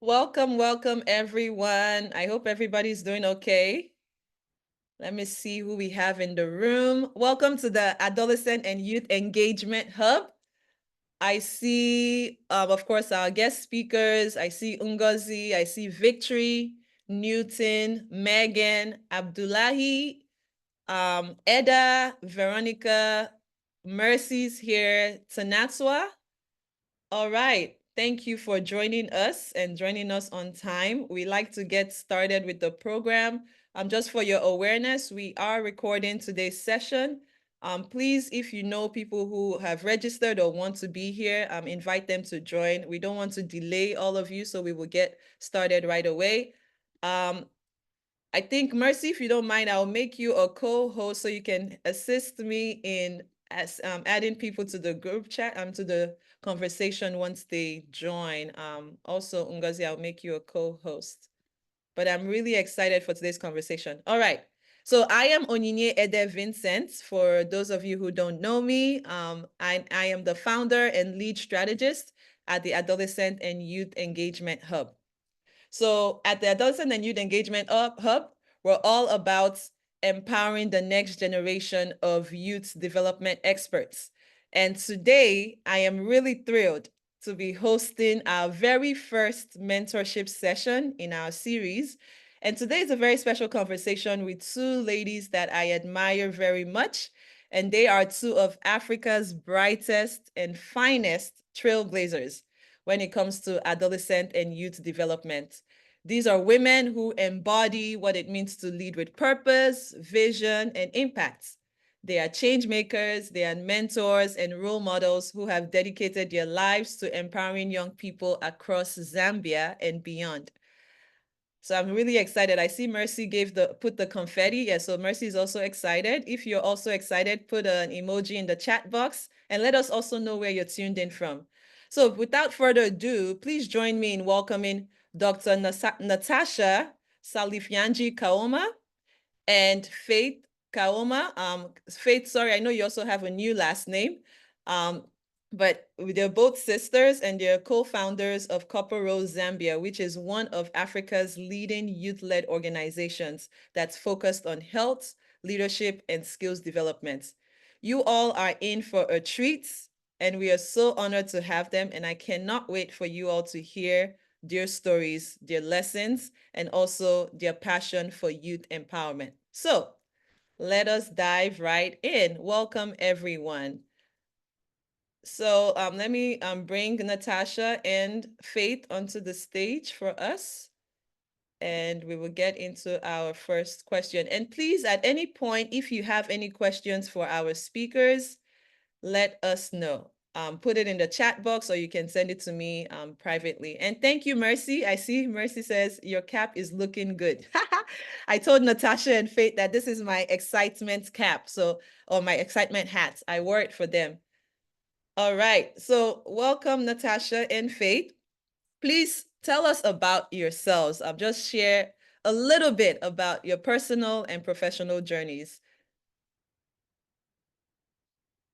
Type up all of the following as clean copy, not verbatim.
Welcome, everyone. I hope everybody's doing okay. Let me see who we have in the room. Welcome to the Adolescent and Youth Engagement Hub. I see, of course, our guest speakers. I see Ngozi, I see Victory, Newton, Megan, Abdullahi, Eda, Veronica, Mercy's here, Tanatswa. All right. Thank you for joining us and joining us on time. We like to get started with the program. Just for your awareness, we are recording today's session. Please, if you know people who have registered or want to be here, invite them to join. We don't want to delay all of you, so we will get started right away. I think, Mercy, if you don't mind, I'll make you a co-host so you can assist me in adding people to the group chat, to the conversation once they join. Also, Ngozi, I'll make you a co-host. But I'm really excited for today's conversation. All right. So I am Onyinye Ede Vincent. For those of you who don't know me, I am the founder and lead strategist at the Adolescent and Youth Engagement Hub. So at the Adolescent and Youth Engagement Hub, we're all about empowering the next generation of youth development experts. And today, I am really thrilled to be hosting our very first mentorship session in our series. And today is a very special conversation with two ladies that I admire very much. And they are two of Africa's brightest and finest trailblazers when it comes to adolescent and youth development. These are women who embody what it means to lead with purpose, vision, and impact. They are change makers, they are mentors and role models who have dedicated their lives to empowering young people across Zambia and beyond. So I'm really excited. I see Mercy put the confetti. Yeah, so Mercy is also excited. If you're also excited, put an emoji in the chat box and let us also know where you're tuned in from. So without further ado, please join me in welcoming Dr. Natasha Salifyanji Kaoma and Faith Kaoma. Faith, sorry, I know you also have a new last name. But they're both sisters and they're co-founders of Rose Zambia, which is one of Africa's leading youth-led organizations that's focused on health, leadership, and skills development. You all are in for a treat, and we are so honored to have them, and I cannot wait for you all to hear their stories, their lessons, and also their passion for youth empowerment. So let us dive right in. Welcome, everyone. So let me bring Natasha and Faith onto the stage for us. And we will get into our first question. And please, at any point, if you have any questions for our speakers, let us know. Put it in the chat box or you can send it to me privately. And thank you, Mercy. I see Mercy says your cap is looking good. I told Natasha and Faith that this is my excitement cap, or my excitement hat. I wore it for them. All right. So welcome, Natasha and Faith. Please tell us about yourselves. Just share a little bit about your personal and professional journeys.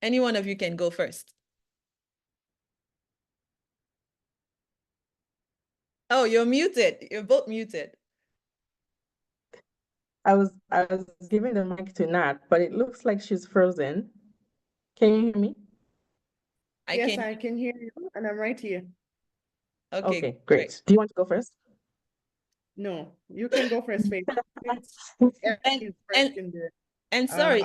Any one of you can go first. Oh, you're muted. You're both muted. I was giving the mic to Nat, but it looks like she's frozen. Can you hear me? Yes, I can hear you, and I'm right here. Okay, great. Do you want to go first? No, you can go first, Faith. And sorry,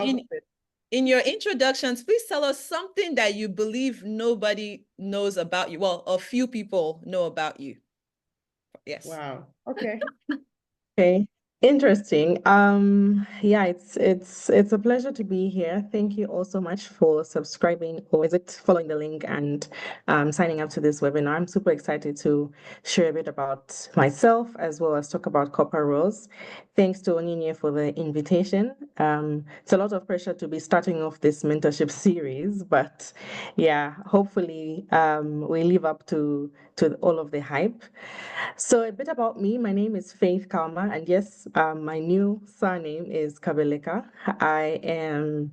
in your introductions, please tell us something that you believe nobody knows about you. Well, a few people know about you. Yes. Wow. Okay. Okay. Interesting. Yeah, it's a pleasure to be here. Thank you all so much for subscribing or is it following the link and signing up to this webinar. I'm super excited to share a bit about myself as well as talk about Copper Rose. Thanks to Onyinye for the invitation. It's a lot of pressure to be starting off this mentorship series, but yeah, hopefully we live up to all of the hype. So a bit about me. My name is Faith Kaoma, and yes, my new surname is Kabeleka. I am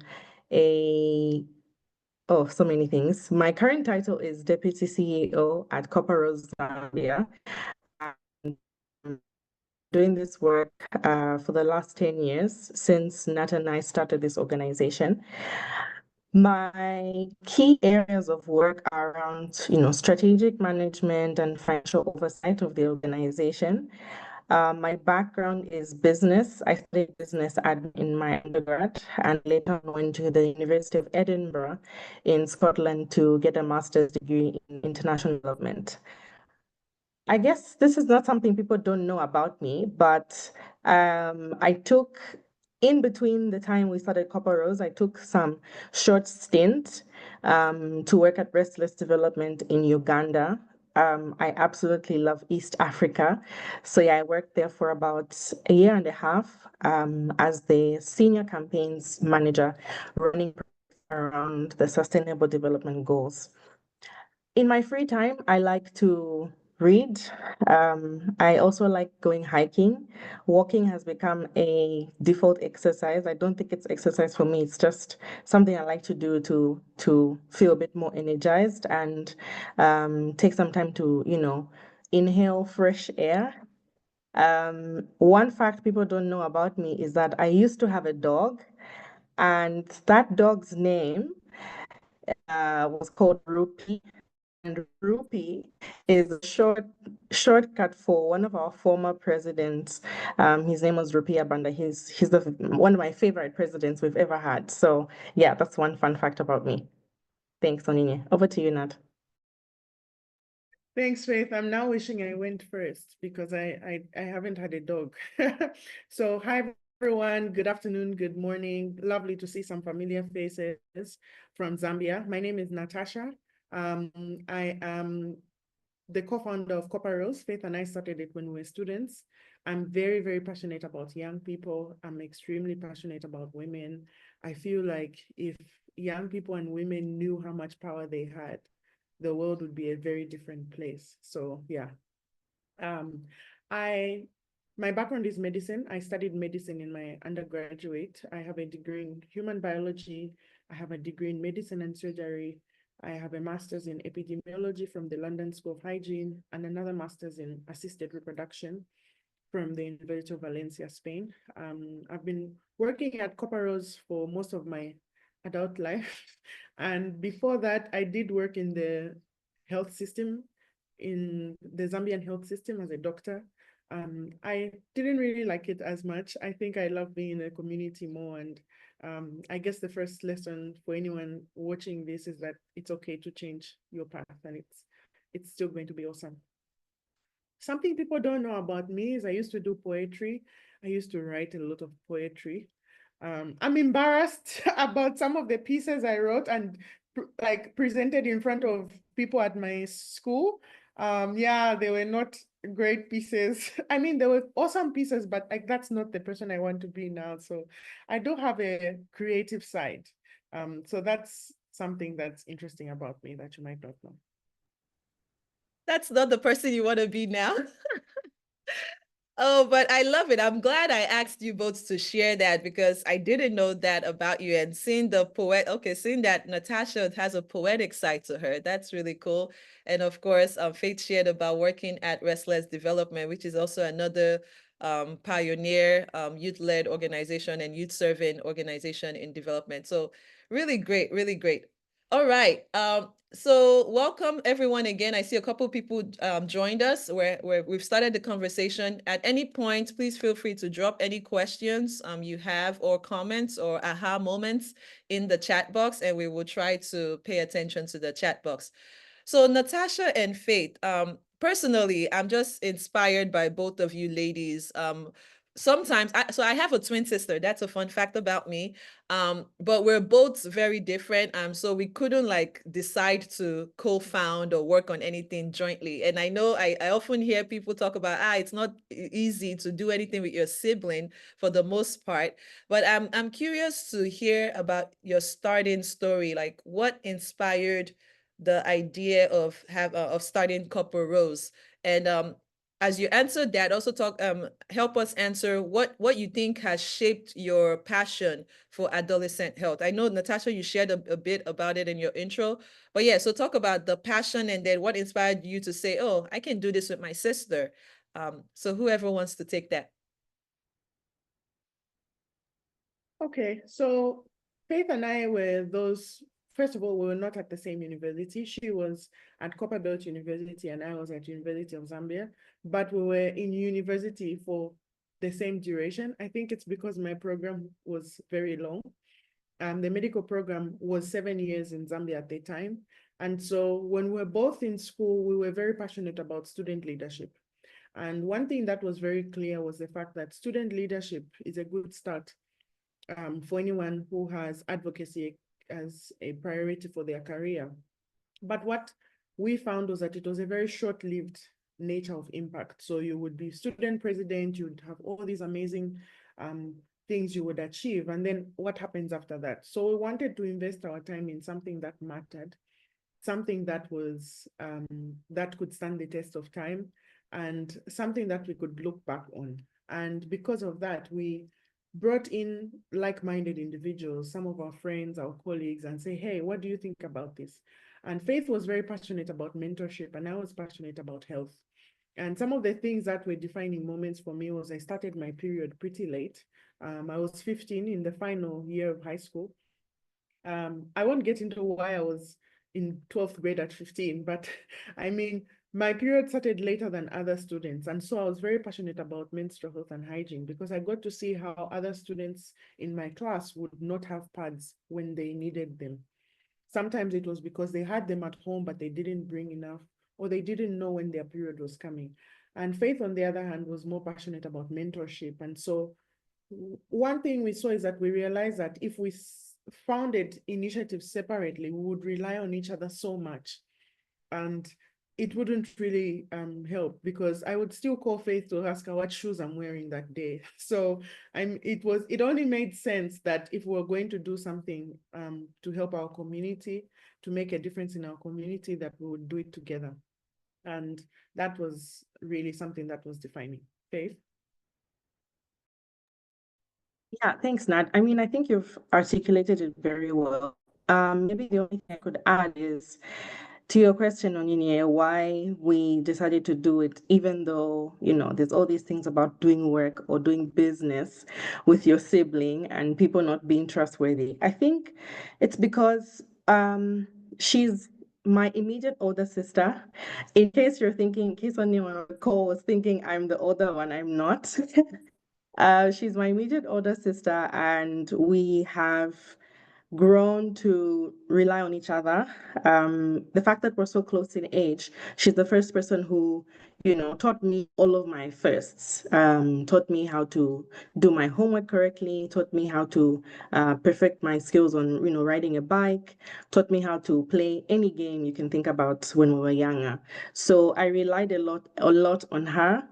so many things. My current title is Deputy CEO at Rose Zambia. doing this work for the last 10 years since Nat and I started this organization. My key areas of work are around, strategic management and financial oversight of the organization. My background is business. I studied business admin in my undergrad and later went to the University of Edinburgh in Scotland to get a master's degree in international development. I guess this is not something people don't know about me, but I took, in between the time we started Copper Rose, I took some short stint to work at Restless Development in Uganda. I absolutely love East Africa. So yeah, I worked there for about a year and a half as the senior campaigns manager running around the Sustainable Development Goals. In my free time, I like to read. I also like going hiking. Walking has become a default exercise. I don't think it's exercise for me. It's just something I like to do to feel a bit more energized and take some time to, inhale fresh air. One fact people don't know about me is that I used to have a dog, and that dog's name was called Rupi. And Rupee is a shortcut for one of our former presidents. His name was Rupee Abanda. He's one of my favorite presidents we've ever had. So yeah, that's one fun fact about me. Thanks, Onyinye. Over to you, Nat. Thanks, Faith. I'm now wishing I went first because I haven't had a dog. So hi everyone, good afternoon, good morning. Lovely to see some familiar faces from Zambia. My name is Natasha. I am the co-founder of Copper Rose. Faith and I started it when we were students. I'm very, very passionate about young people. I'm extremely passionate about women. I feel like if young people and women knew how much power they had, the world would be a very different place. So yeah. My background is medicine. I studied medicine in my undergraduate. I have a degree in human biology. I have a degree in medicine and surgery. I have a master's in epidemiology from the London School of Hygiene and another master's in assisted reproduction from the University of Valencia, Spain. I've been working at Copper Rose for most of my adult life. And before that, I did work in the health system, in the Zambian health system as a doctor. I didn't really like it as much. I think I love being in a community more. And I guess the first lesson for anyone watching this is that it's okay to change your path and it's still going to be awesome. Something people don't know about me is I used to do poetry. I used to write a lot of poetry. I'm embarrassed about some of the pieces I wrote and presented in front of people at my school. Yeah, they were not great pieces. I mean, they were awesome pieces, but that's not the person I want to be now. So I do have a creative side. So that's something that's interesting about me that you might not know. That's not the person you want to be now. Oh, but I love it. I'm glad I asked you both to share that because I didn't know that about you, and seeing that Natasha has a poetic side to her, that's really cool. And of course, Faith shared about working at Restless Development, which is also another pioneer youth-led organization and youth-serving organization in development. So really great, really great. All right. So welcome everyone again. I see a couple of people joined us where we've started the conversation. At any point, please feel free to drop any questions you have or comments or aha moments in the chat box, and we will try to pay attention to the chat box. So Natasha and Faith, personally, I'm just inspired by both of you ladies. Sometimes I have a twin sister. That's a fun fact about me. But we're both very different. So we couldn't decide to co-found or work on anything jointly. And I know I often hear people talk about it's not easy to do anything with your sibling for the most part. But I'm curious to hear about your starting story. Like what inspired the idea of starting Copper Rose? And as you answer that, also help us answer what you think has shaped your passion for adolescent health. I know, Natasha, you shared a bit about it in your intro, but yeah, so talk about the passion and then what inspired you to say, oh, I can do this with my sister. So whoever wants to take that. Okay, so Faith and I were those, first of all, we were not at the same university. She was at Copperbelt University and I was at University of Zambia, but we were in university for the same duration. I think it's because my program was very long. The medical program was 7 years in Zambia at the time. And so when we were both in school, we were very passionate about student leadership. And one thing that was very clear was the fact that student leadership is a good start for anyone who has advocacy as a priority for their career. But what we found was that it was a very short-lived nature of impact. So you would be student president, you'd have all these amazing things you would achieve. And then what happens after that? So we wanted to invest our time in something that mattered, something that was that could stand the test of time, and something that we could look back on. And because of that, we brought in like-minded individuals, some of our friends, our colleagues, and say, hey, what do you think about this? And Faith was very passionate about mentorship, and I was passionate about health. And some of the things that were defining moments for me was I started my period pretty late. I was 15 in the final year of high school. I won't get into why I was in 12th grade at 15, but I mean, my period started later than other students. And so I was very passionate about menstrual health and hygiene because I got to see how other students in my class would not have pads when they needed them. Sometimes it was because they had them at home, but they didn't bring enough, or they didn't know when their period was coming. And Faith, on the other hand, was more passionate about mentorship. And so one thing we saw is that we realized that if we founded initiatives separately, we would rely on each other so much. And it wouldn't really help because I would still call Faith to ask her what shoes I'm wearing that day. So it only made sense that if we were going to do something to help our community, to make a difference in our community, that we would do it together. And that was really something that was defining. Faith? Yeah, thanks, Nat. I mean, I think you've articulated it very well. Maybe the only thing I could add is to your question on why we decided to do it, even though, there's all these things about doing work or doing business with your sibling and people not being trustworthy. I think it's because she's my immediate older sister. In case anyone on the call was thinking I'm the older one, I'm not. She's my immediate older sister, and we have grown to rely on each other. The fact that we're so close in age, she's the first person who, taught me all of my firsts, taught me how to do my homework correctly, taught me how to perfect my skills on, riding a bike, taught me how to play any game you can think about when we were younger. So I relied a lot on her.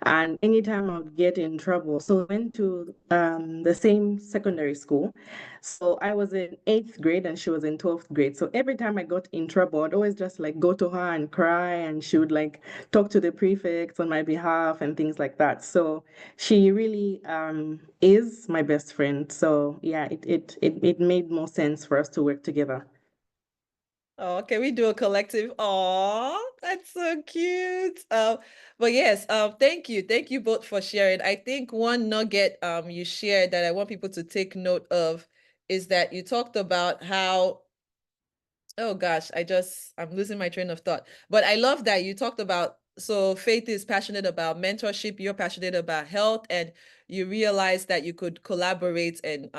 And anytime I would get in trouble, so we went to the same secondary school. So I was in 8th grade and she was in 12th grade. So every time I got in trouble, I'd always just like go to her and cry, and she would like talk to the prefects on my behalf and things like that. So she really is my best friend. So yeah, it made more sense for us to work together. Oh, can we do a collective? Oh, that's so cute. But yes, thank you. Thank you both for sharing. I think one nugget you shared that I want people to take note of is that you talked about how, oh gosh, I'm losing my train of thought. But I love that you talked about, so Faith is passionate about mentorship, you're passionate about health, and you realize that you could collaborate, and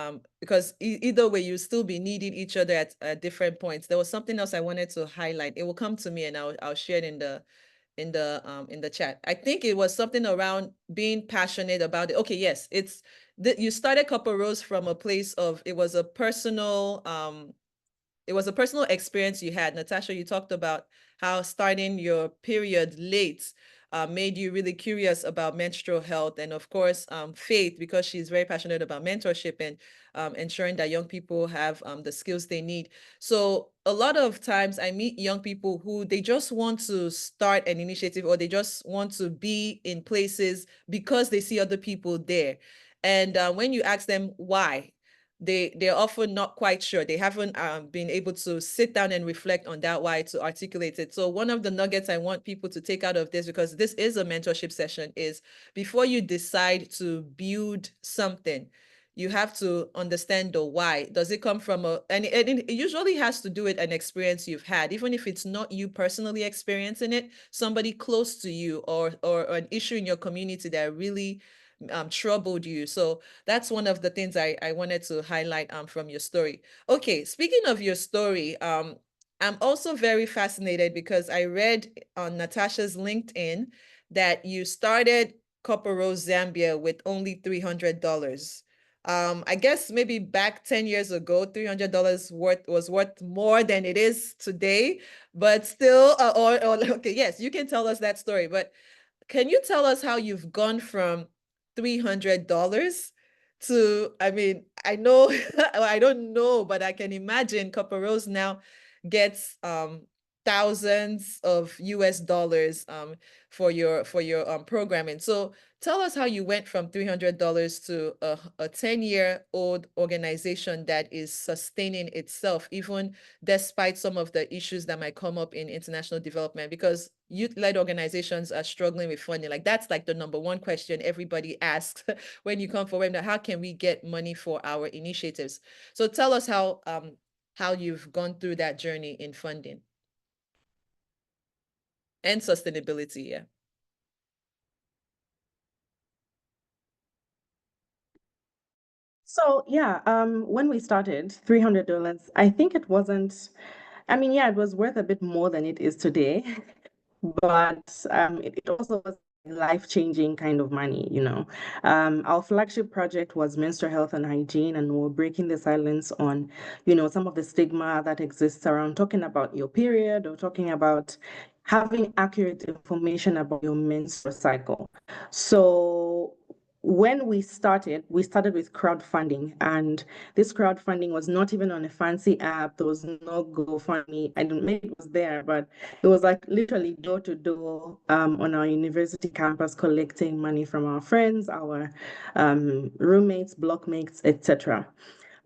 because either way you still be needing each other at different points. There was something else I wanted to highlight. It will come to me and I'll share it in the chat. I think it was something around being passionate about it. Okay, yes, it's you started Couple Rose from a place of, it was a personal experience you had. Natasha, you talked about how starting your period late made you really curious about menstrual health. And of course, Faith, because she's very passionate about mentorship and ensuring that young people have the skills they need. So a lot of times I meet young people who they just want to start an initiative, or they just want to be in places because they see other people there. And when you ask them why, they're often not quite sure. They haven't been able to sit down and reflect on that why to articulate it. So one of the nuggets I want people to take out of this, because this is a mentorship session, is before you decide to build something, you have to understand the why. Does it come from and it usually has to do with an experience you've had, even if it's not you personally experiencing it, somebody close to you or an issue in your community that really troubled you. So that's one of the things I wanted to highlight from your story. Okay, speaking of your story, I'm also very fascinated because I read on Natasha's LinkedIn that you started Copper Rose Zambia with only $300. I guess maybe back 10 years ago, $300 was worth more than it is today, but still, okay, yes, you can tell us that story, but can you tell us how you've gone from $300 to, I mean, I know, I don't know, but I can imagine Copper Rose now gets thousands of US dollars for your programming. So tell us how you went from $300 to a 10-year-old organization that is sustaining itself, even despite some of the issues that might come up in international development, because youth-led organizations are struggling with funding. Like that's like the number one question everybody asks when you come forward. How can we get money for our initiatives? So tell us how you've gone through that journey in funding and sustainability. Yeah. So yeah, when we started, $300, I think it wasn't, I mean, yeah, it was worth a bit more than it is today, but it also was life-changing kind of money, you know. Our flagship project was menstrual health and hygiene, and we're breaking the silence on, you know, some of the stigma that exists around talking about your period or talking about having accurate information about your menstrual cycle. So when we started with crowdfunding, and this crowdfunding was not even on a fancy app. There was no GoFundMe. I don't, maybe it was there, but it was like literally door to door on our university campus, collecting money from our friends, our roommates, blockmates, etc.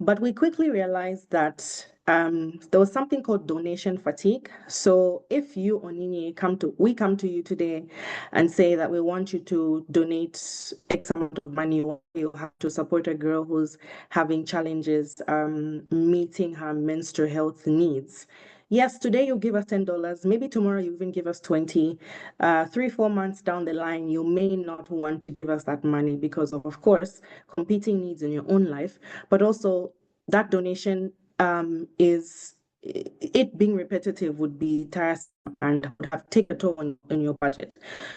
But we quickly realized that there was something called donation fatigue. So if you, Onini, we come to you today and say that we want you to donate X amount of money, you have to support a girl who's having challenges meeting her menstrual health needs. Yes, today you give us $10. Maybe tomorrow you even give us 20. 3, 4 months down the line, you may not want to give us that money because of course, competing needs in your own life, but also that donation is it being repetitive would be tiresome and would have taken a toll on your budget.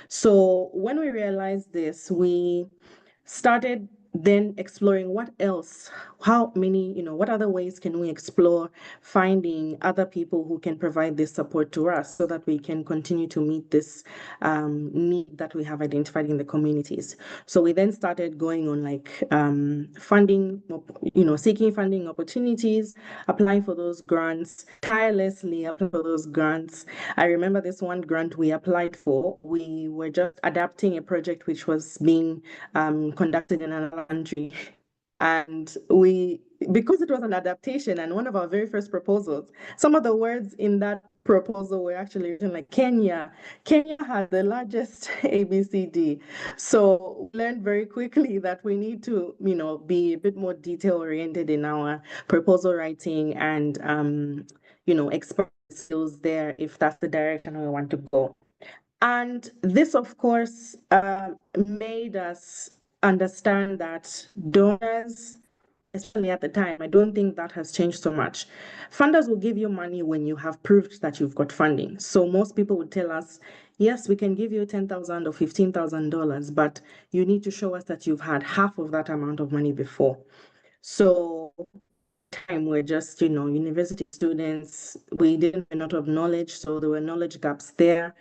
So when we realized this, we started then exploring what else, how many, you know, what other ways can we explore finding other people who can provide this support to us so that we can continue to meet this need that we have identified in the communities. So we then started going on like funding, you know, seeking funding opportunities, applying for those grants, tirelessly applying for those grants. I remember this one grant we applied for, we were just adapting a project which was being conducted in another country. And because it was an adaptation and one of our very first proposals, some of the words in that proposal were actually written like Kenya. Kenya has the largest ABCD. So we learned very quickly that we need to, you know, be a bit more detail oriented in our proposal writing and, you know, expert skills there if that's the direction we want to go. And this, of course, made us understand that donors, especially at the time, I don't think that has changed so much. Funders will give you money when you have proved that you've got funding. So most people would tell us, yes, we can give you $10,000 or $15,000, but you need to show us that you've had half of that amount of money before. So time we're just, you know, university students. We didn't have a lot of knowledge, so there were knowledge gaps there.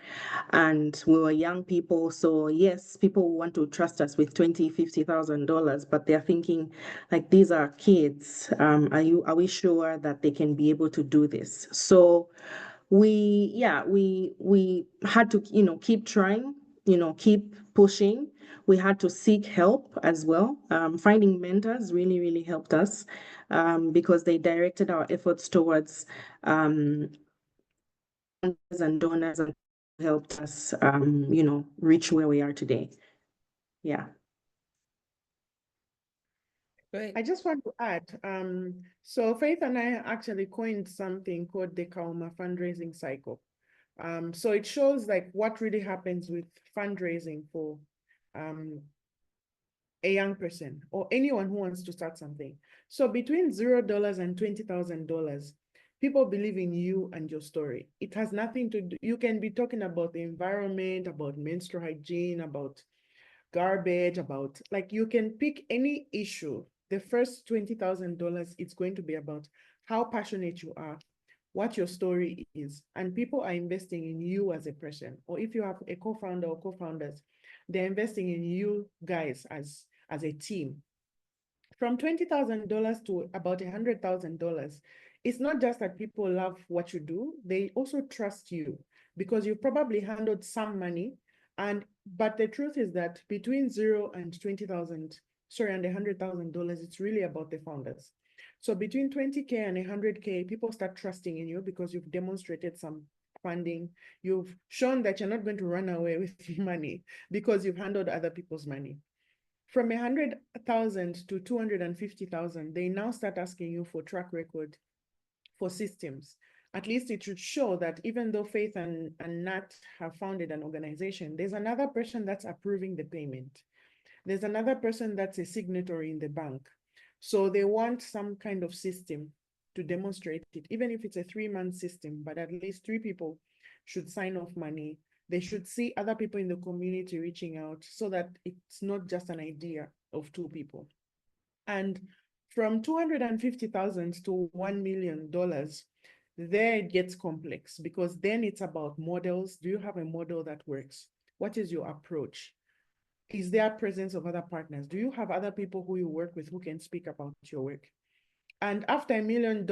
And we were young people. So yes, people want to trust us with $20,000, $50,000, but they're thinking like these are kids. Are we sure that they can be able to do this? So we had to, you know, keep trying, you know, keep pushing. we had to seek help as well. Finding mentors really helped us, because they directed our efforts towards funders and donors, and helped us, reach where we are today. Yeah. Great. I just want to add, so Faith and I actually coined something called the Kaoma fundraising cycle. So it shows like what really happens with fundraising for a young person or anyone who wants to start something. So between $0 and $20,000, people believe in you and your story. It has nothing to do, you can be talking about the environment, about menstrual hygiene, about garbage, about, like, you can pick any issue. The first $20,000, it's going to be about how passionate you are, what your story is, and people are investing in you as a person. Or if you have a co-founder or co-founders, they're investing in you guys as a team. From $20,000 to about $100,000, it's not just that people love what you do, they also trust you because you probably handled some money. But the truth is that between 0 and 20,000, sorry, and $100,000, it's really about the founders. So between 20K and 100K, people start trusting in you because you've demonstrated some funding. You've shown that you're not going to run away with money because you've handled other people's money. From 100,000 to 250,000, they now start asking you for track record, for systems. At least it should show that even though Faith and Nat have founded an organization, there's another person that's approving the payment. There's another person that's a signatory in the bank. So they want some kind of system to demonstrate it, even if it's a 3-month system, but at least 3 people should sign off money. They should see other people in the community reaching out so that it's not just an idea of 2 people. And from 250,000 to $1 million, there it gets complex because then it's about models. Do you have a model that works? What is your approach? Is there presence of other partners? Do you have other people who you work with who can speak about your work? And after $1 million,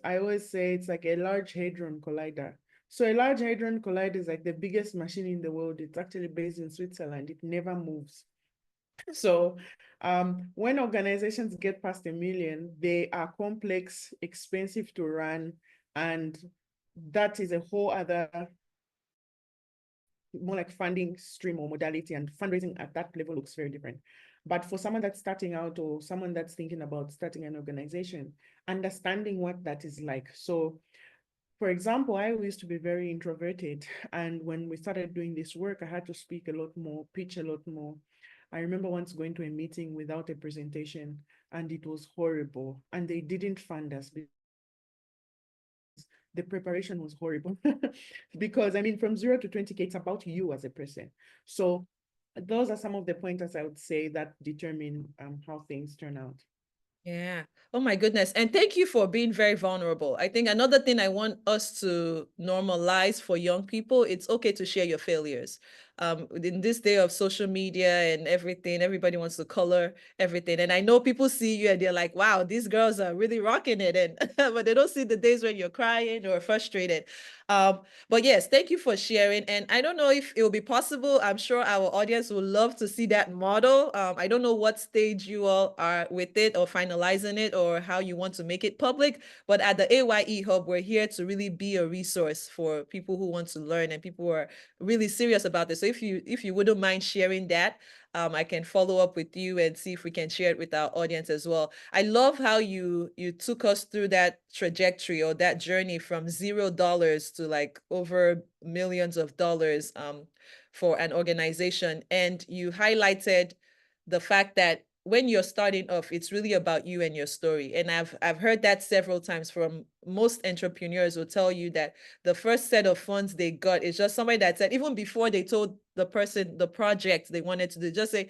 I always say it's like a Large Hadron Collider. So a Large Hadron Collider is like the biggest machine in the world. It's actually based in Switzerland. It never moves. So when organizations get past $1 million, they are complex, expensive to run, and that is a whole other, more like funding stream or modality, and fundraising at that level looks very different. But for someone that's starting out or someone that's thinking about starting an organization, understanding what that is like. So for example, I used to be very introverted. And when we started doing this work, I had to speak a lot more, pitch a lot more. I remember once going to a meeting without a presentation, and it was horrible. And they didn't fund us because the preparation was horrible. Because I mean, from 0 to 20K, it's about you as a person. So those are some of the pointers I would say that determine how things turn out. Yeah. Oh my goodness. And thank you for being very vulnerable. I think another thing I want us to normalize for young people, it's okay to share your failures. In this day of social media and everything, everybody wants to color everything. And I know people see you and they're like, wow, these girls are really rocking it. And but they don't see the days when you're crying or frustrated. But yes, thank you for sharing. And I don't know if it will be possible. I'm sure our audience would love to see that model. I don't know what stage you all are with it or finalizing it or how you want to make it public. But at the AYE Hub, we're here to really be a resource for people who want to learn and people who are really serious about this. So if you wouldn't mind sharing that, I can follow up with you and see if we can share it with our audience as well. I love how you took us through that trajectory or that journey from $0 to like over millions of dollars for an organization. And you highlighted the fact that when you're starting off, it's really about you and your story. And I've heard that several times from most entrepreneurs who tell you that the first set of funds they got is just somebody that said, even before they told the person the project they wanted to do, just say,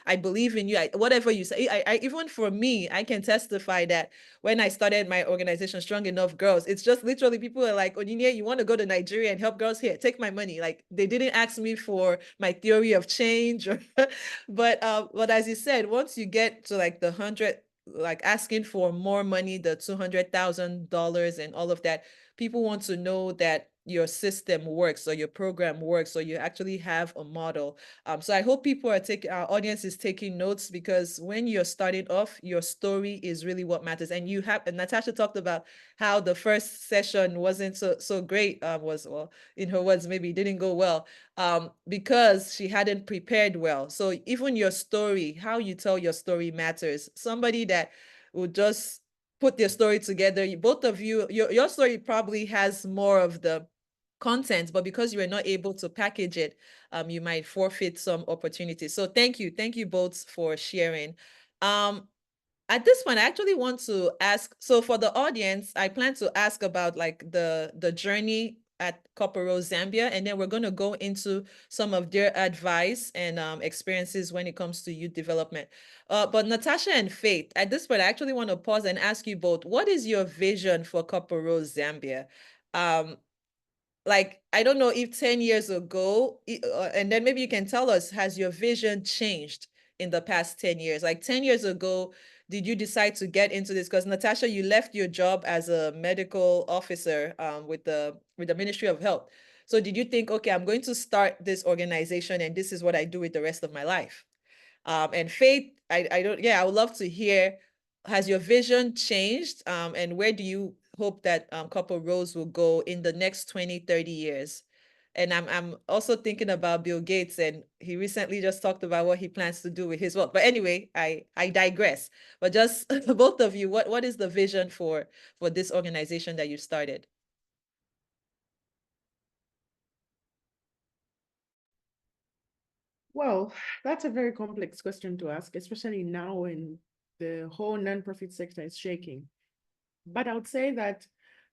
I believe in you. Whatever you say. I even for me, I can testify that when I started my organization, Strong Enough Girls, it's just literally people are like, Onyinye, you want to go to Nigeria and help girls? Here, take my money. Like they didn't ask me for my theory of change or but as you said, once you get to like the 100, like asking for more money, the $200,000 and all of that, people want to know that your system works or your program works, or you actually have a model. So I hope people are our audience is taking notes, because when you're starting off, your story is really what matters. And and Natasha talked about how the first session wasn't so great, well, in her words, maybe it didn't go well, because she hadn't prepared well. So even your story, how you tell your story matters. Somebody that would just put their story together, both of you, your story probably has more of the content, but because you were not able to package it, you might forfeit some opportunities. So thank you both for sharing. At this point, I actually want to ask, so for the audience, I plan to ask about like the journey at Kopero, Zambia, and then we're going to go into some of their advice and experiences when it comes to youth development. But Natasha and Faith, at this point, I actually want to pause and ask you both, what is your vision for Kopero, Zambia? Like, I don't know if 10 years ago, and then maybe you can tell us, has your vision changed in the past 10 years? Like 10 years ago, did you decide to get into this? Because Natasha, you left your job as a medical officer with the Ministry of Health. So did you think, okay, I'm going to start this organization and this is what I do with the rest of my life? And Faith, I don't, yeah, I would love to hear, has your vision changed? And where do you hope that Couple Rose will go in the next 20, 30 years? And I'm also thinking about Bill Gates, and he recently just talked about what he plans to do with his wealth. But anyway, I digress. But just both of you, what is the vision for this organization that you started? Well, that's a very complex question to ask, especially now when the whole nonprofit sector is shaking. But I would say that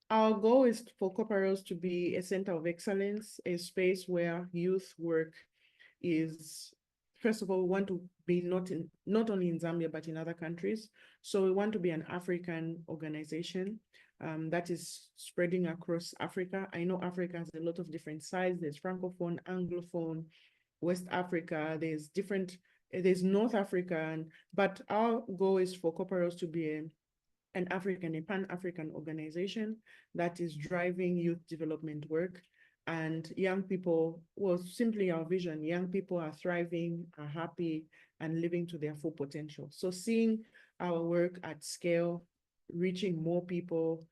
our goal is for Copperos to be a center of excellence, a space where youth work is, first of all, we want to be not only in Zambia, but in other countries. So we want to be an African organization that is spreading across Africa. I know Africa has a lot of different sizes. There's Francophone, Anglophone, West Africa, there's North Africa, but our goal is for Copperos to be a Pan-African organization that is driving youth development work. And young people, well, simply our vision, young people are thriving, are happy, and living to their full potential. So seeing our work at scale, reaching more people,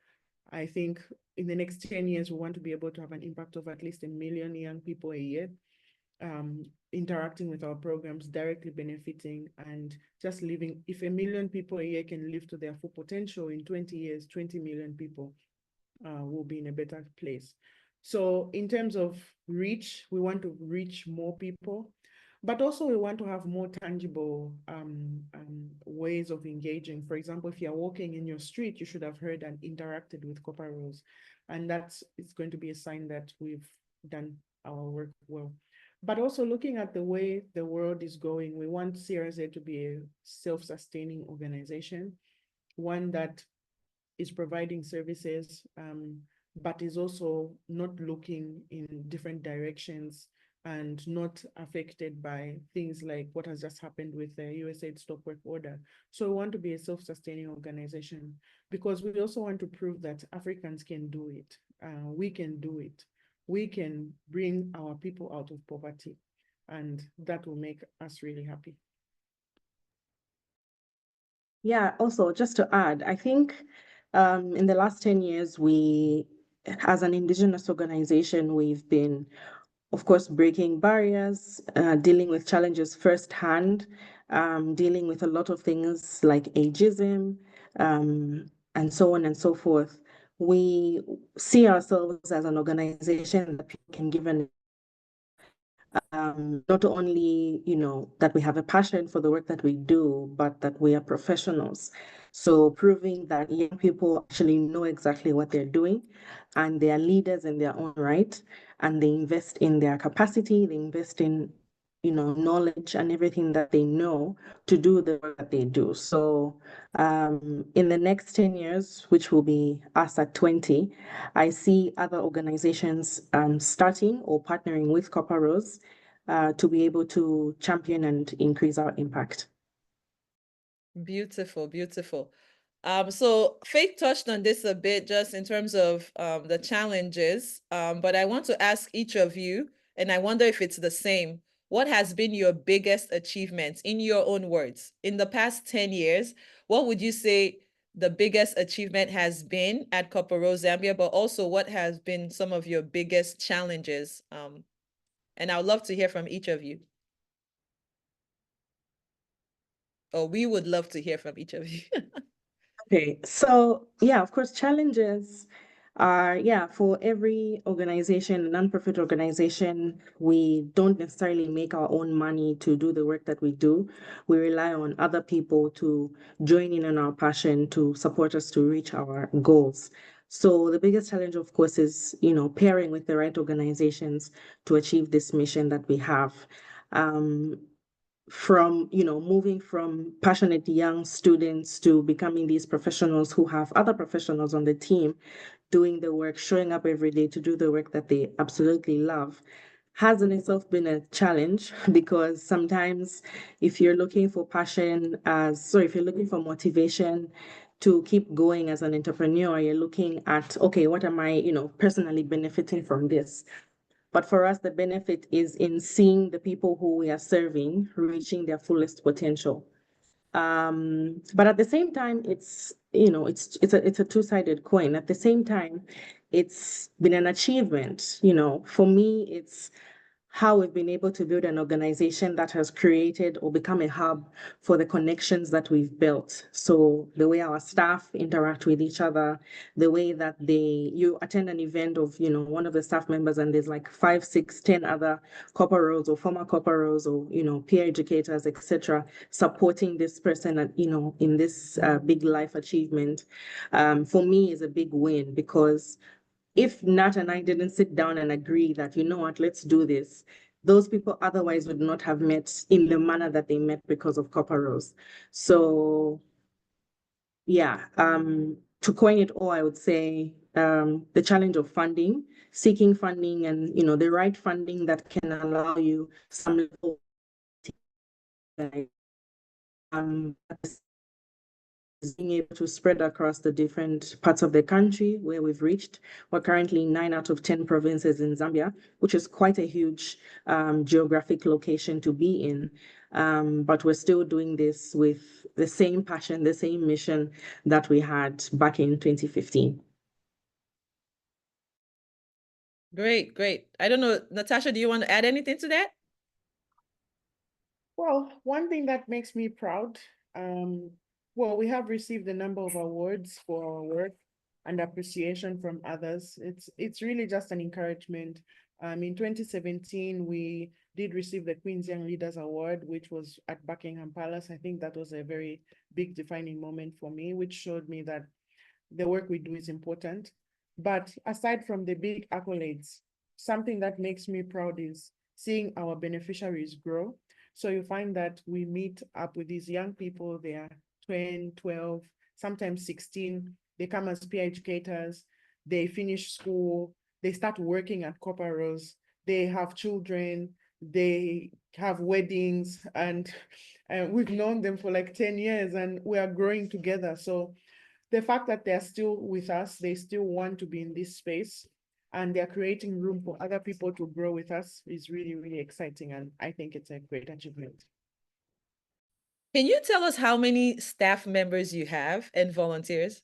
I think in the next 10 years, we want to be able to have an impact of at least 1 million young people a year, interacting with our programs, directly benefiting, and just living. If 1 million people a year can live to their full potential, in 20 years, 20 million people will be in a better place. So in terms of reach, we want to reach more people, but also we want to have more tangible ways of engaging. For example, if you're walking in your street, you should have heard and interacted with Copper Rose, and it's going to be a sign that we've done our work well. But also looking at the way the world is going, we want CRZ to be a self-sustaining organization, one that is providing services, but is also not looking in different directions and not affected by things like what has just happened with the USAID stop work order. So we want to be a self-sustaining organization because we also want to prove that Africans can do it. We can do it. We can bring our people out of poverty, and that will make us really happy. Yeah, also just to add, I think in the last 10 years, as an indigenous organization, we've been, of course, breaking barriers, dealing with challenges firsthand, dealing with a lot of things like ageism, and so on and so forth. We see ourselves as an organization that people can give an not only, that we have a passion for the work that we do, but that we are professionals. So proving that young people actually know exactly what they're doing and they are leaders in their own right, and they invest in their capacity, they invest in, knowledge and everything that they know to do the work that they do. So in the next 10 years, which will be us at 20, I see other organizations starting or partnering with Copper Rose to be able to champion and increase our impact. Beautiful, beautiful. So Faith touched on this a bit just in terms of the challenges, but I want to ask each of you, and I wonder if it's the same. What has been your biggest achievement in your own words? In the past 10 years, what would you say the biggest achievement has been at Koporo Zambia, but also what has been some of your biggest challenges? And I would love to hear from each of you. Or we would love to hear from each of you. Okay, so yeah, of course, challenges are, yeah, for every organization, nonprofit organization, we don't necessarily make our own money to do the work that we do. We rely on other people to join in on our passion to support us to reach our goals. So the biggest challenge, of course, is, pairing with the right organizations to achieve this mission that we have. From moving from passionate young students to becoming these professionals who have other professionals on the team doing the work, showing up every day to do the work that they absolutely love, has in itself been a challenge because sometimes if you're looking for if you're looking for motivation to keep going as an entrepreneur, you're looking at, okay, what am I, personally benefiting from this? But for us, the benefit is in seeing the people who we are serving reaching their fullest potential. But at the same time, it's a two-sided coin. At the same time, it's been an achievement. For me, it's how we've been able to build an organization that has created or become a hub for the connections that we've built. So the way our staff interact with each other, the way that you attend an event of, one of the staff members and there's like 5, 6, 10 other corporals or former corporals or, peer educators, etc., supporting this person, in this big life achievement, for me is a big win because if Nat and I didn't sit down and agree that, what, let's do this, those people otherwise would not have met in the manner that they met because of Copper Rose. So yeah, to coin it all, I would say the challenge of funding, seeking funding and, the right funding that can allow you some level at the being able to spread across the different parts of the country where we've reached. We're currently in 9 out of 10 provinces in Zambia, which is quite a huge geographic location to be in. But we're still doing this with the same passion, the same mission that we had back in 2015. Great, great. I don't know, Natasha, do you want to add anything to that? Well, one thing that makes me proud, well, we have received a number of awards for our work and appreciation from others. It's really just an encouragement. In 2017, we did receive the Queen's Young Leaders Award, which was at Buckingham Palace. I think that was a very big defining moment for me, which showed me that the work we do is important. But aside from the big accolades, something that makes me proud is seeing our beneficiaries grow. So you find that we meet up with these young people, they are 10, 12, sometimes 16. They come as peer educators, they finish school, they start working at corporates, they have children, they have weddings, and we've known them for like 10 years and we are growing together. So the fact that they're still with us, they still want to be in this space, and they're creating room for other people to grow with us is really, really exciting. And I think it's a great achievement. Can you tell us how many staff members you have and volunteers?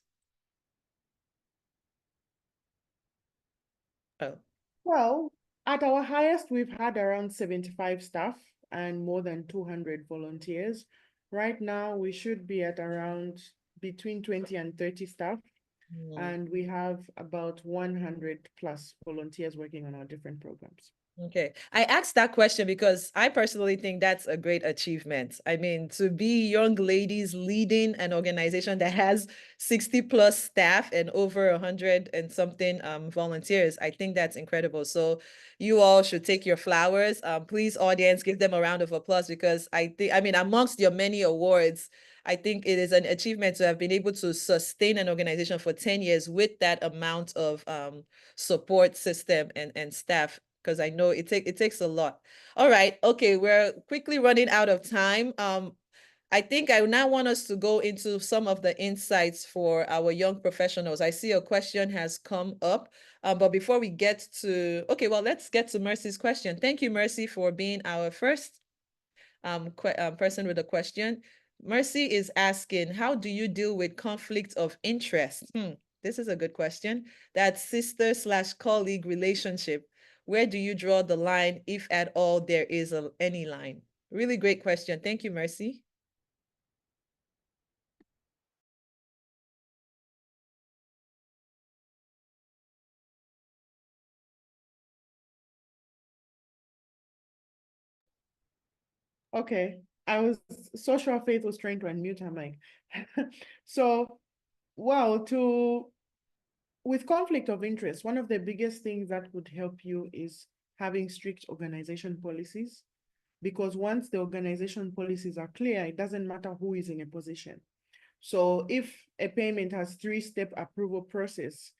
Oh, Well, at our highest, we've had around 75 staff and more than 200 volunteers. Right now, we should be at around between 20 and 30 staff. And we have about 100 plus volunteers working on our different programs. okay. I asked that question because I personally think that's a great achievement. I mean, to be young ladies leading an organization that has 60 plus staff and over 100 and something volunteers, I think that's incredible. So you all should take your flowers. Please, audience, give them a round of applause because I mean, amongst your many awards, I think it is an achievement to have been able to sustain an organization for 10 years with that amount of support system and staff, because I know it takes a lot. All right, okay, we're quickly running out of time. I think I now want us to go into some of the insights for our young professionals. I see a question has come up, but before we get to, okay, well, let's get to Mercy's question. Thank you, Mercy, for being our first person with a question. Mercy is asking, how do you deal with conflict of interest? This is a good question. That sister/colleague relationship. Where do you draw the line, if at all there is any line? Really great question. Thank you, Mercy. Okay, I was so sure Faith was trying to unmute her mic. So, well, with conflict of interest, one of the biggest things that would help you is having strict organization policies, because once the organization policies are clear, it doesn't matter who is in a position. So if a payment has 3-step approval process,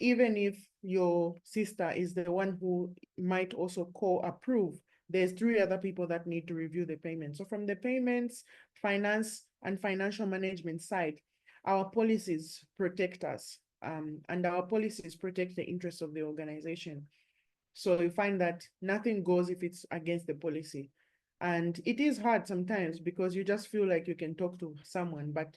even if your sister is the one who might also co-approve, there's 3 other people that need to review the payment. So from the payments, finance, and financial management side, our policies protect us, and our policies protect the interests of the organization. So you find that nothing goes if it's against the policy. And it is hard sometimes because you just feel like you can talk to someone, but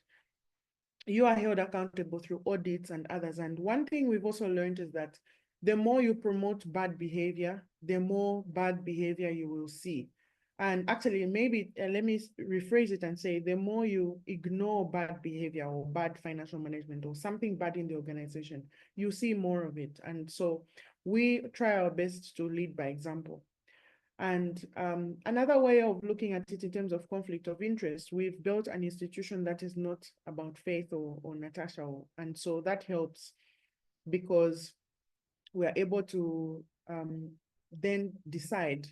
you are held accountable through audits and others. And one thing we've also learned is that the more you promote bad behavior, the more bad behavior you will see. And actually, maybe let me rephrase it and say, the more you ignore bad behavior or bad financial management or something bad in the organization, you see more of it. And so we try our best to lead by example. And another way of looking at it in terms of conflict of interest, we've built an institution that is not about Faith or Natasha. And so that helps because we're able to then decide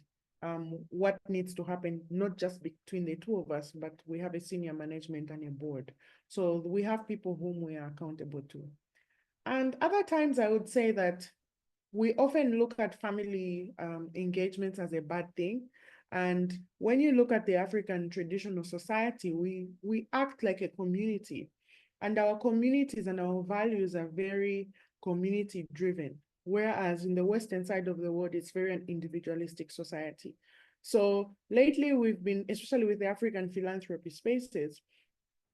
what needs to happen, not just between the 2 of us, but we have a senior management and a board. So we have people whom we are accountable to. And other times I would say that we often look at family engagements as a bad thing. And when you look at the African traditional society, we act like a community. And our communities and our values are very community driven. Whereas in the Western side of the world, it's very an individualistic society. So lately we've been, especially with the African philanthropy spaces,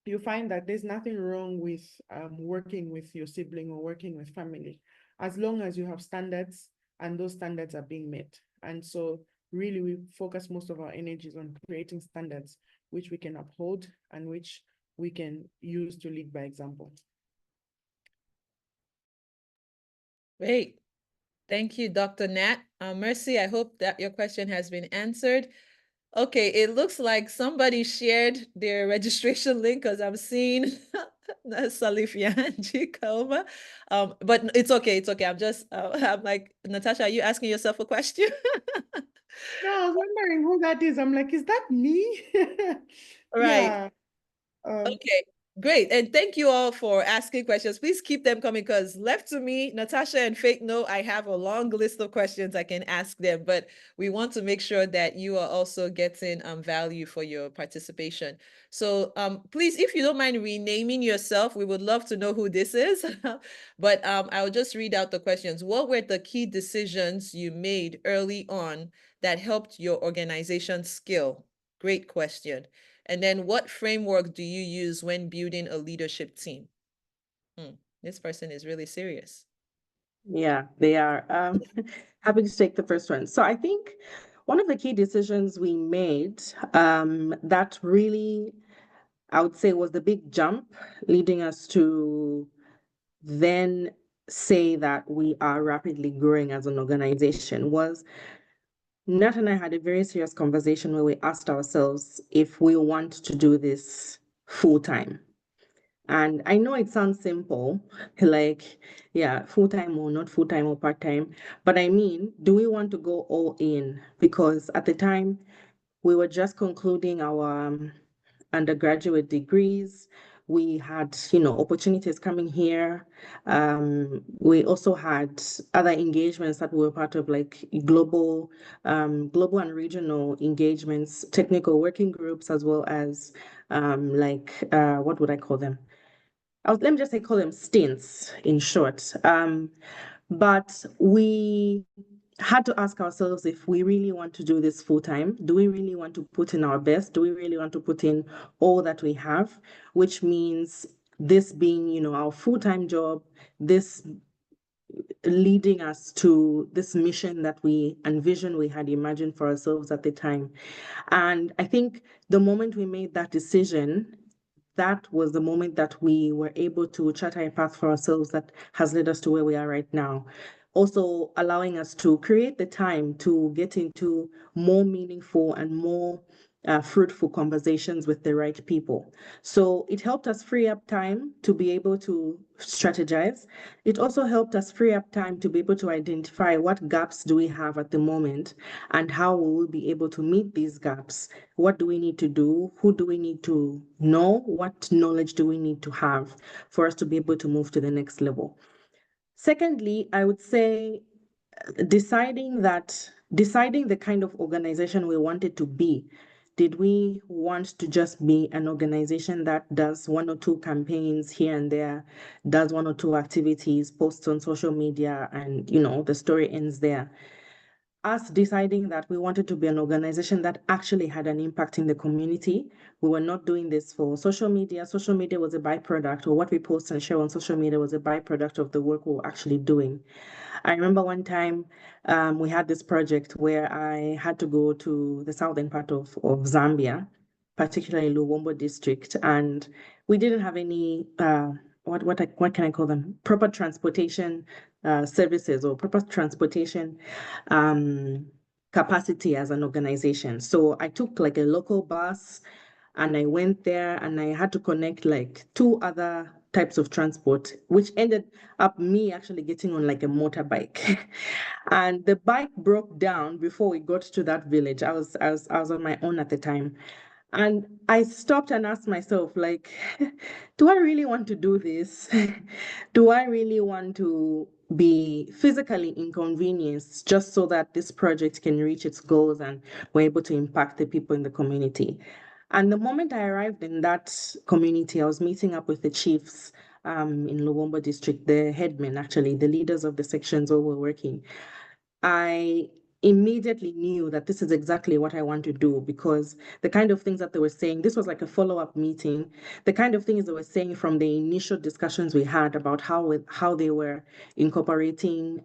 you find that there's nothing wrong with working with your sibling or working with family, as long as you have standards and those standards are being met. And so really we focus most of our energies on creating standards which we can uphold and which we can use to lead by example. Great. Thank you, Dr. Nat. Mercy, I hope that your question has been answered. Okay, it looks like somebody shared their registration link because I'm seeing Salifyanji, Kaoma. But it's okay, it's okay. I'm like, Natasha, are you asking yourself a question? No, I was wondering who that is. I'm like, is that me? Right. Yeah. Okay, great. And thank you all for asking questions. Please keep them coming because left to me, Natasha and Faith know I have a long list of questions I can ask them, but we want to make sure that you are also getting value for your participation. So please, if you don't mind renaming yourself, we would love to know who this is. But I'll just read out the questions. What were the key decisions you made early on that helped your organization scale? Great question. And then what framework do you use when building a leadership team? This person is really serious. Yeah, they are. Happy to take the first one. So I think one of the key decisions we made that really, I would say, was the big jump leading us to then say that we are rapidly growing as an organization was Nat and I had a very serious conversation where we asked ourselves if we want to do this full time. And I know it sounds simple, like, yeah, full time or not full time or part time. But I mean, do we want to go all in? Because at the time, we were just concluding our undergraduate degrees. We had, opportunities coming here. We also had other engagements that we were part of, like global and regional engagements, technical working groups, as well as what would I call them? Let me just say call them stints in short. But we had to ask ourselves if we really want to do this full time. Do we really want to put in our best? Do we really want to put in all that we have? Which means this being, our full-time job, this leading us to this mission that we envisioned, we had imagined for ourselves at the time. And I think the moment we made that decision, that was the moment that we were able to chart a path for ourselves that has led us to where we are right now. Also allowing us to create the time to get into more meaningful and more fruitful conversations with the right people. So it helped us free up time to be able to strategize. It also helped us free up time to be able to identify what gaps do we have at the moment and how we will be able to meet these gaps. What do we need to do? Who do we need to know? What knowledge do we need to have for us to be able to move to the next level? Secondly, I would say deciding the kind of organization we wanted to be. Did we want to just be an organization that does one or two campaigns here and there, does one or two activities, posts on social media, and the story ends there? Us deciding that we wanted to be an organization that actually had an impact in the community. We were not doing this for social media. Social media was a byproduct, or what we post and share on social media was a byproduct of the work we were actually doing. I remember one time we had this project where I had to go to the southern part of Zambia, particularly Luwombo district, and we didn't have any what can I call them? Proper transportation services or proper transportation capacity as an organization. So I took like a local bus and I went there and I had to connect like two other types of transport, which ended up me actually getting on like a motorbike. And the bike broke down before we got to that village. I was on my own at the time. And I stopped and asked myself, like, do I really want to do this? Do I really want to be physically inconvenienced just so that this project can reach its goals and we're able to impact the people in the community? And the moment I arrived in that community, I was meeting up with the chiefs in Luwombo district, the headmen, actually, the leaders of the sections all were working. I immediately knew that this is exactly what I want to do because the kind of things that they were saying, this was like a follow-up meeting. The kind of things they were saying from the initial discussions we had about how they were incorporating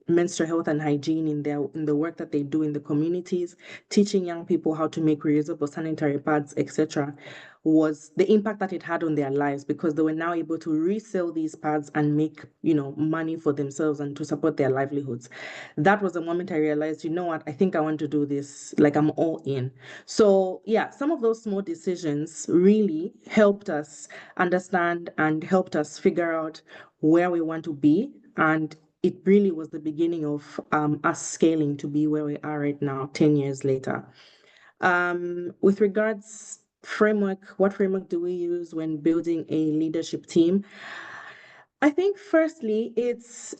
menstrual health and hygiene in the work that they do in the communities, teaching young people how to make reusable sanitary pads, etc., was the impact that it had on their lives because they were now able to resell these pads and make money for themselves and to support their livelihoods. That was the moment I realized, you know what, I think I want to do this. Like I'm all in. So yeah, some of those small decisions really helped us understand and helped us figure out where we want to be. And it really was the beginning of us scaling to be where we are right now, 10 years later. With regards framework, what framework do we use when building a leadership team? I think firstly, it's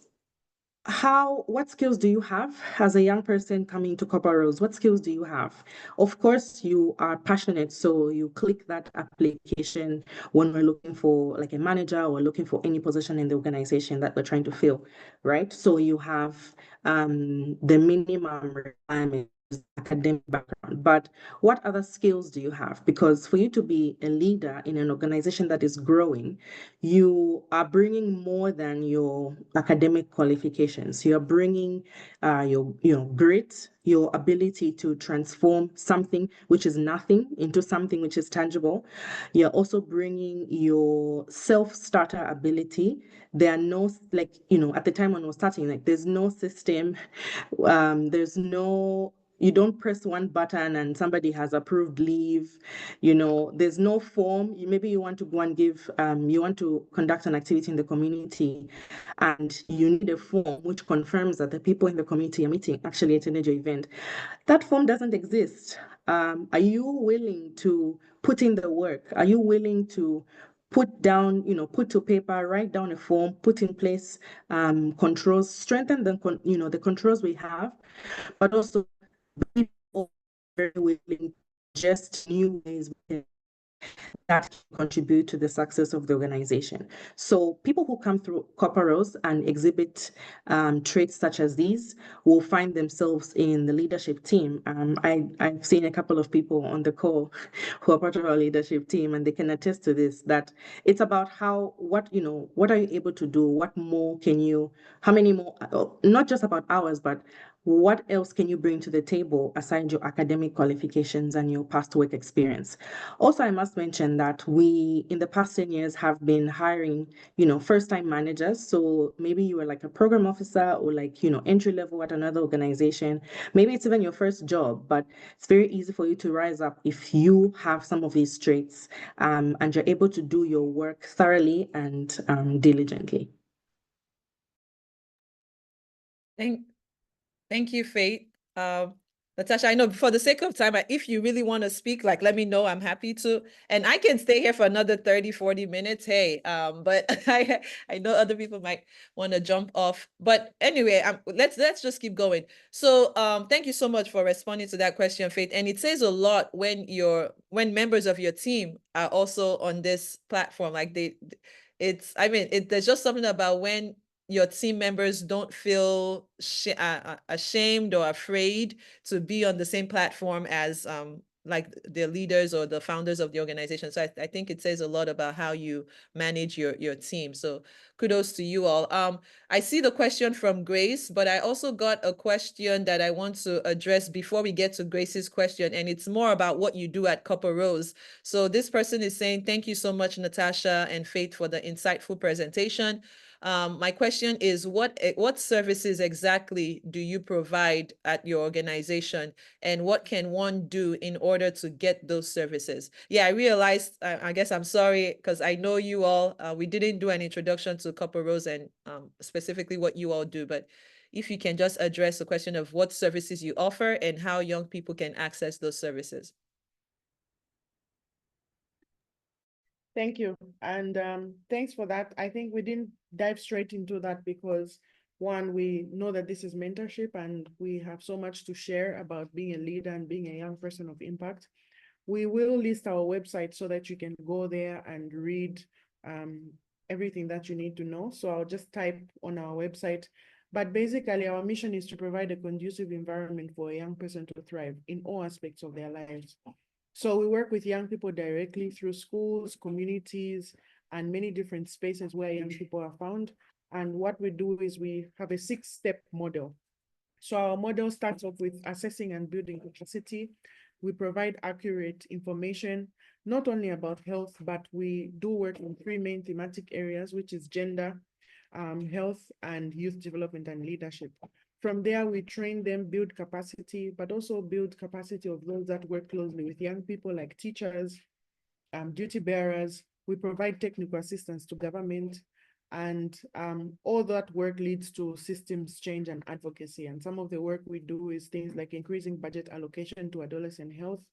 what skills do you have as a young person coming to corporate roles? What skills do you have? Of course, you are passionate, so you click that application when we're looking for like a manager or looking for any position in the organization that we're trying to fill, right? So you have the minimum requirements, academic background, but what other skills do you have? Because for you to be a leader in an organization that is growing, you are bringing more than your academic qualifications. You're bringing your grit, your ability to transform something which is nothing into something which is tangible. You're also bringing your self-starter ability. There are no, like, at the time when we're starting, like, there's no system, there's no, you don't press one button and somebody has approved leave. There's no form. Maybe you want to go and you want to conduct an activity in the community and you need a form which confirms that the people in the community are meeting actually attended your event. That form doesn't exist. Are you willing to put in the work? Are you willing to put put to paper, write down a form, put in place controls, strengthen the controls we have, but also people very willing to just new ways that contribute to the success of the organization. So people who come through corporals and exhibit traits such as these will find themselves in the leadership team. I've seen a couple of people on the call who are part of our leadership team, and they can attest to this, that it's about what are you able to do? What more can you, how many more, not just about hours, but what else can you bring to the table aside your academic qualifications and your past work experience? Also, I must mention that we, in the past 10 years, have been hiring, first-time managers. So maybe you were like a program officer or like, entry level at another organization. Maybe it's even your first job, but it's very easy for you to rise up if you have some of these traits, and you're able to do your work thoroughly and diligently. Thank you, Faith. Natasha, I know for the sake of time, if you really want to speak, like, let me know. I'm happy to. And I can stay here for another 30, 40 minutes. Hey, but I know other people might want to jump off. But anyway, let's just keep going. So thank you so much for responding to that question, Faith. And it says a lot when members of your team are also on this platform. Like there's just something about when your team members don't feel ashamed or afraid to be on the same platform as like the leaders or the founders of the organization. So I think it says a lot about how you manage your team. So kudos to you all. I see the question from Grace, but I also got a question that I want to address before we get to Grace's question, and it's more about what you do at Copper Rose. So this person is saying, thank you so much, Natasha and Faith, for the insightful presentation. My question is, what services exactly do you provide at your organization, and what can one do in order to get those services? Yeah, I realized, I guess I'm sorry, because I know you all, we didn't do an introduction to Copper Rose and specifically what you all do, but if you can just address the question of what services you offer and how young people can access those services. Thank you. And thanks for that. I think we didn't dive straight into that because, one, we know that this is mentorship and we have so much to share about being a leader and being a young person of impact. We will list our website so that you can go there and read everything that you need to know. So I'll just type on our website. But basically, our mission is to provide a conducive environment for a young person to thrive in all aspects of their lives. So we work with young people directly through schools, communities, and many different spaces where young people are found. And what we do is we have a 6-step model. So our model starts off with assessing and building capacity. We provide accurate information, not only about health, but we do work in 3 main thematic areas, which is gender, health, and youth development and leadership. From there, we train them, build capacity, but also build capacity of those that work closely with young people like teachers, duty bearers. We provide technical assistance to government, and all that work leads to systems change and advocacy. And some of the work we do is things like increasing budget allocation to adolescent health.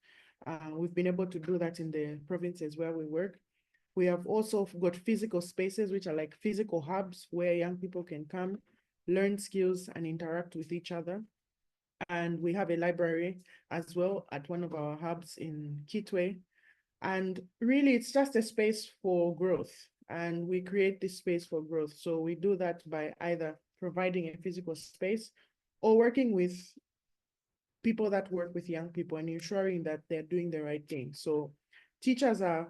We've been able to do that in the provinces where we work. We have also got physical spaces, which are like physical hubs where young people can come, learn skills, and interact with each other. And we have a library as well at one of our hubs in Kitwe. And really, it's just a space for growth. And we create this space for growth. So we do that by either providing a physical space or working with people that work with young people and ensuring that they're doing the right thing. So teachers are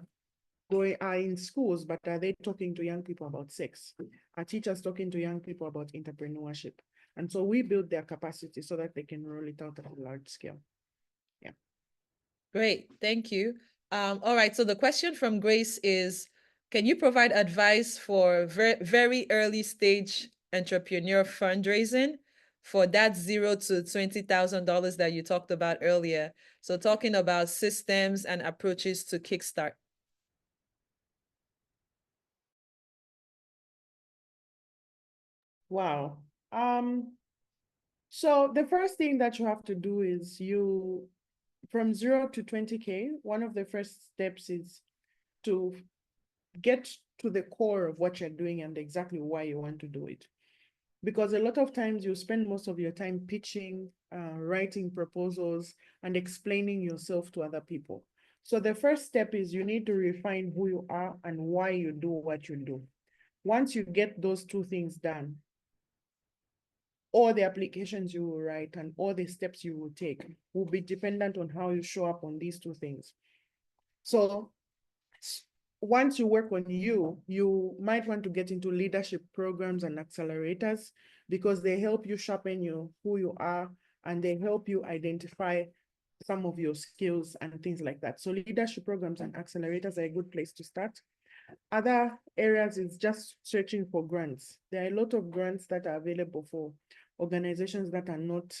in schools, but are they talking to young people about sex? Are teachers talking to young people about entrepreneurship? And so we build their capacity so that they can roll it out at a large scale. Yeah. Great, thank you. All right, so the question from Grace is, can you provide advice for very early stage entrepreneur fundraising for that $0 to $20,000 that you talked about earlier? So talking about systems and approaches to kickstart. Wow. So the first thing that you have to do is from 0 to 20K, one of the first steps is to get to the core of what you're doing and exactly why you want to do it. Because a lot of times you spend most of your time pitching, writing proposals, and explaining yourself to other people. So the first step is you need to refine who you are and why you do what you do. Once you get those two things done, all the applications you will write and all the steps you will take will be dependent on how you show up on these two things. So once you work on you, you might want to get into leadership programs and accelerators because they help you sharpen who you are, and they help you identify some of your skills and things like that. So leadership programs and accelerators are a good place to start. Other areas is just searching for grants. There are a lot of grants that are available for organizations that are not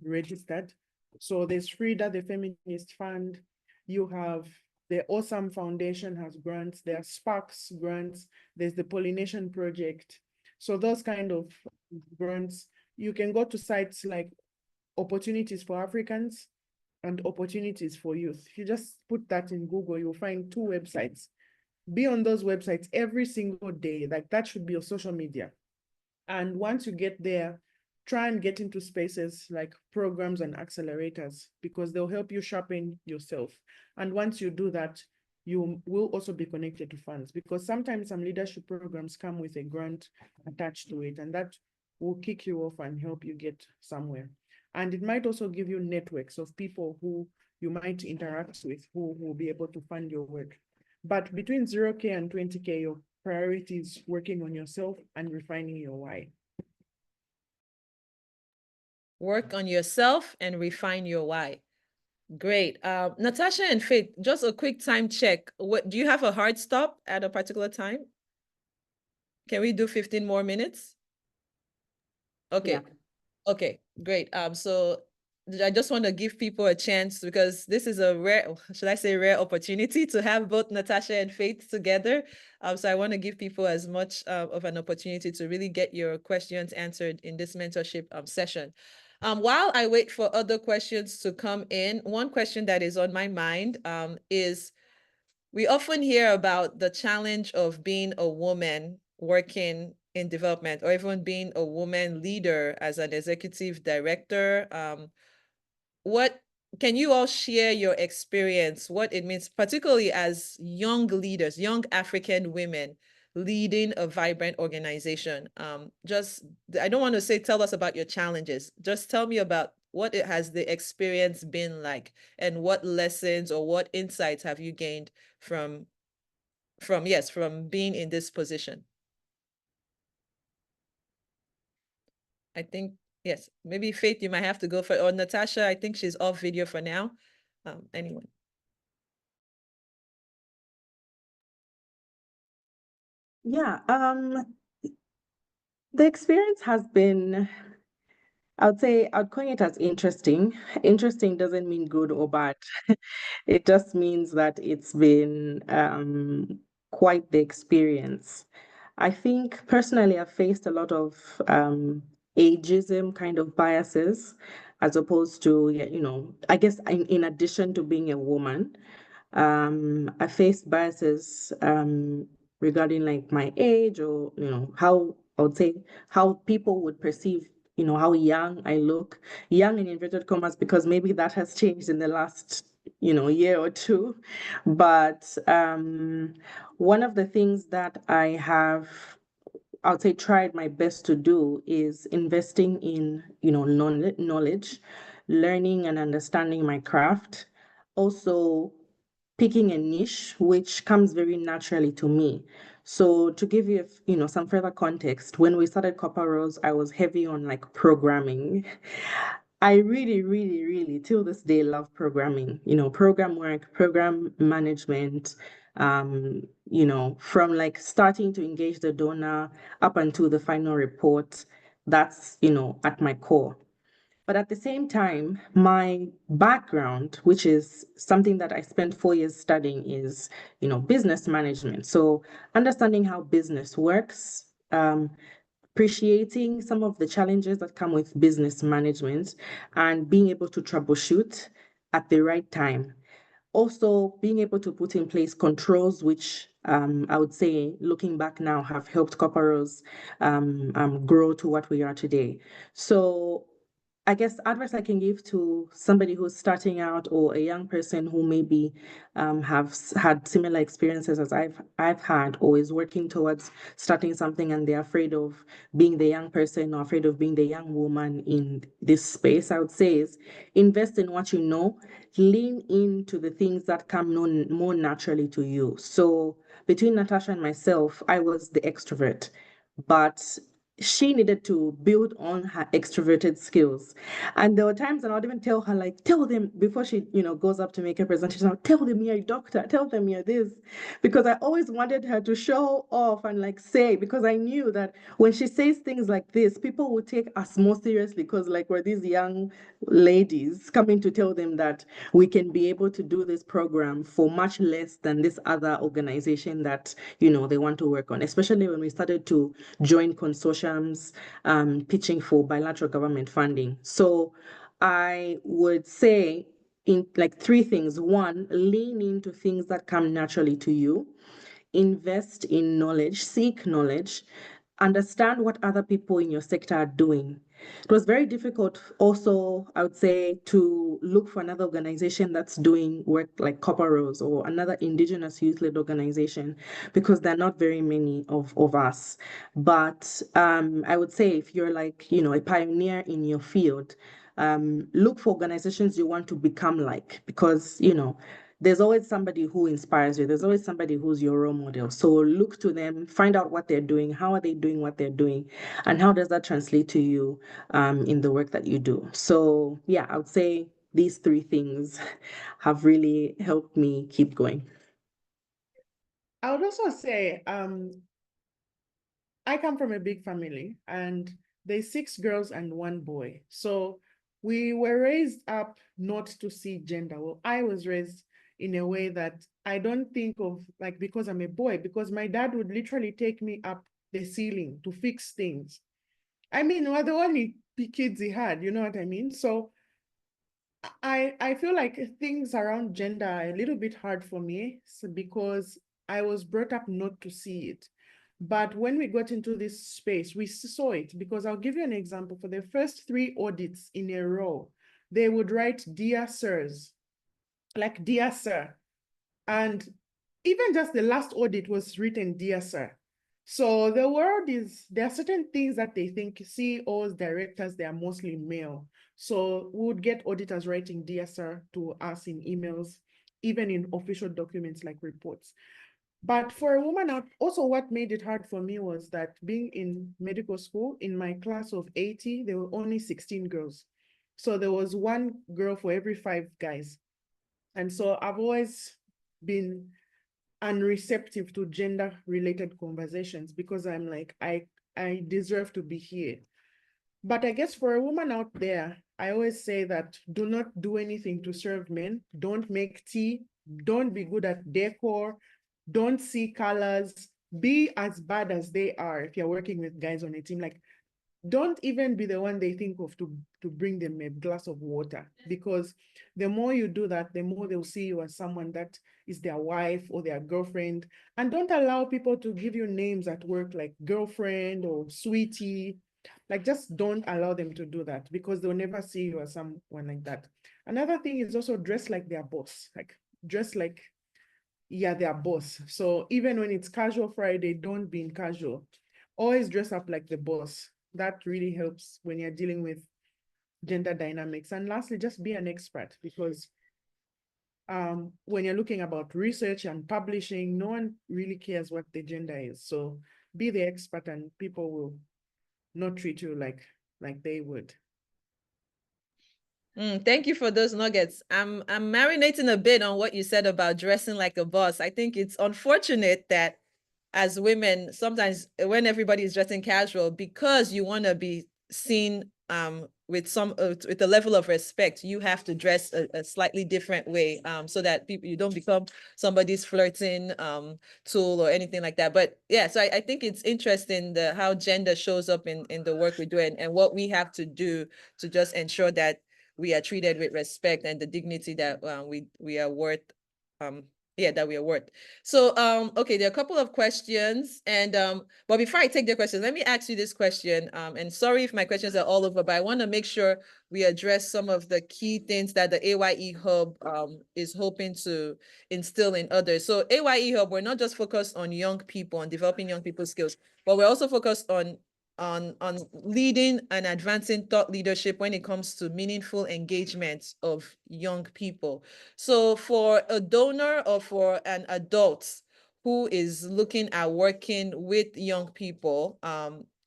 registered. So there's Frida, the Feminist Fund. You have the Awesome Foundation has grants. There are Sparks grants. There's the Pollination Project. So those kind of grants, you can go to sites like Opportunities for Africans and Opportunities for Youth. If you just put that in Google, you'll find two websites. Be on those websites every single day. Like that should be your social media. And once you get there, try and get into spaces like programs and accelerators because they'll help you sharpen yourself. And once you do that, you will also be connected to funds because sometimes some leadership programs come with a grant attached to it, and that will kick you off and help you get somewhere. And it might also give you networks of people who you might interact with who will be able to fund your work. But between 0K and 20K, your priority is working on yourself and refining your why. Work on yourself and refine your why. Great. Natasha and Faith, just a quick time check. What do you have a hard stop at a particular time? Can we do 15 more minutes? Okay. Yeah. Okay, great. So I just want to give people a chance because this is a rare, should I say rare opportunity to have both Natasha and Faith together. So I want to give people as much of an opportunity to really get your questions answered in this mentorship session. While I wait for other questions to come in, one question that is on my mind is, we often hear about the challenge of being a woman working in development or even being a woman leader as an executive director. What can you all share your experience, what it means, particularly as young leaders, young African women leading a vibrant organization? I don't want to say, tell us about your challenges. Just tell me about what it has the experience been like and what lessons or what insights have you gained from being in this position. I think, yes, maybe Faith, you might have to go for, or Natasha, I think she's off video for now. Anyone. Yeah, the experience has been, I'd coin it as interesting. Interesting doesn't mean good or bad. It just means that it's been quite the experience. I think personally, I've faced a lot of ageism kind of biases, as opposed to, I guess in addition to being a woman, I faced biases regarding like my age or, how I would say how people would perceive, how young I look, young in inverted commas, because maybe that has changed in the last, year or two. But one of the things that I would say tried my best to do is investing in, knowledge, learning and understanding my craft. Also picking a niche, which comes very naturally to me. So to give you, some further context, when we started Copper Rose, I was heavy on like programming. I really, really, really, till this day, love programming, program work, program management, from like starting to engage the donor up until the final report. That's, at my core. But at the same time, my background, which is something that I spent 4 years studying, is, business management. So understanding how business works, appreciating some of the challenges that come with business management, and being able to troubleshoot at the right time. Also, being able to put in place controls, which I would say, looking back now, have helped Copperos grow to what we are today. So I guess advice I can give to somebody who's starting out or a young person who maybe had similar experiences as I've had, or is working towards starting something and they're afraid of being the young person or afraid of being the young woman in this space, I would say is invest in what you know, lean into the things that come more naturally to you. So between Natasha and myself, I was the extrovert, but she needed to build on her extroverted skills. And there were times, and I would even tell her, like, tell them before she, goes up to make a presentation, I'll tell them you're a doctor, tell them you're this. Because I always wanted her to show off and like say, because I knew that when she says things like this, people will take us more seriously because like we're these young ladies coming to tell them that we can be able to do this program for much less than this other organization that, they want to work on, especially when we started to join consortiums, pitching for bilateral government funding. So I would say in like three things. One, lean into things that come naturally to you. Invest in knowledge, seek knowledge, understand what other people in your sector are doing. It was very difficult also, I would say, to look for another organization that's doing work like Copper Rose or another Indigenous youth-led organization because there are not very many of us. But I would say if you're like, a pioneer in your field, look for organizations you want to become like because, there's always somebody who inspires you. There's always somebody who's your role model. So look to them, find out what they're doing, how are they doing what they're doing, and how does that translate to you in the work that you do. So yeah, I would say these three things have really helped me keep going. I would also say, I come from a big family and there's 6 girls and 1 boy. So we were raised up not to see gender. Well, I was raised in a way that I don't think of like because I'm a boy, because my dad would literally take me up the ceiling to fix things. I mean, we're the only kids he had, you know what I mean? So I feel like things around gender are a little bit hard for me because I was brought up not to see it. But when we got into this space, we saw it because I'll give you an example. For the first 3 audits in a row, they would write "Dear Sirs," like "Dear Sir." And even just the last audit was written "Dear Sir." So the world there are certain things that they think CEOs, directors, they are mostly male. So we would get auditors writing "Dear Sir" to us in emails, even in official documents like reports. But for a woman, also what made it hard for me was that being in medical school, in my class of 80, there were only 16 girls. So there was 1 girl for every 5 guys. And so I've always been unreceptive to gender-related conversations because I'm like, I deserve to be here. But I guess for a woman out there, I always say that do not do anything to serve men. Don't make tea. Don't be good at decor. Don't see colors. Be as bad as they are if you're working with guys on a team. Like, don't even be the one they think of to bring them a glass of water, because the more you do that, the more they'll see you as someone that is their wife or their girlfriend. And don't allow people to give you names at work like girlfriend or sweetie. Like, just don't allow them to do that because they'll never see you as someone like that. Another thing is also dress like their boss, like dress like, yeah, their boss. So even when it's casual Friday, don't be in casual. Always dress up like the boss. That really helps when you're dealing with gender dynamics. And lastly, just be an expert, because when you're looking about research and publishing, no one really cares what the gender is. So be the expert and people will not treat you like they would. Thank you for those nuggets. I'm marinating a bit on what you said about dressing like a boss. I think it's unfortunate that as women, sometimes when everybody is dressing casual, because you want to be seen with a level of respect, you have to dress a slightly different way so that you don't become somebody's flirting tool or anything like that. But yeah, so I think it's interesting how gender shows up in the work we do and what we have to do to just ensure that we are treated with respect and the dignity that we are worth Yeah, that we are worth. So, okay, there are a couple of questions, and but before I take the questions, let me ask you this question. And sorry if my questions are all over, but I want to make sure we address some of the key things that the AYE Hub is hoping to instill in others. So, AYE Hub, we're not just focused on young people, on developing young people's skills, but we're also focused on leading and advancing thought leadership when it comes to meaningful engagement of young people. So for a donor or for an adult who is looking at working with young people,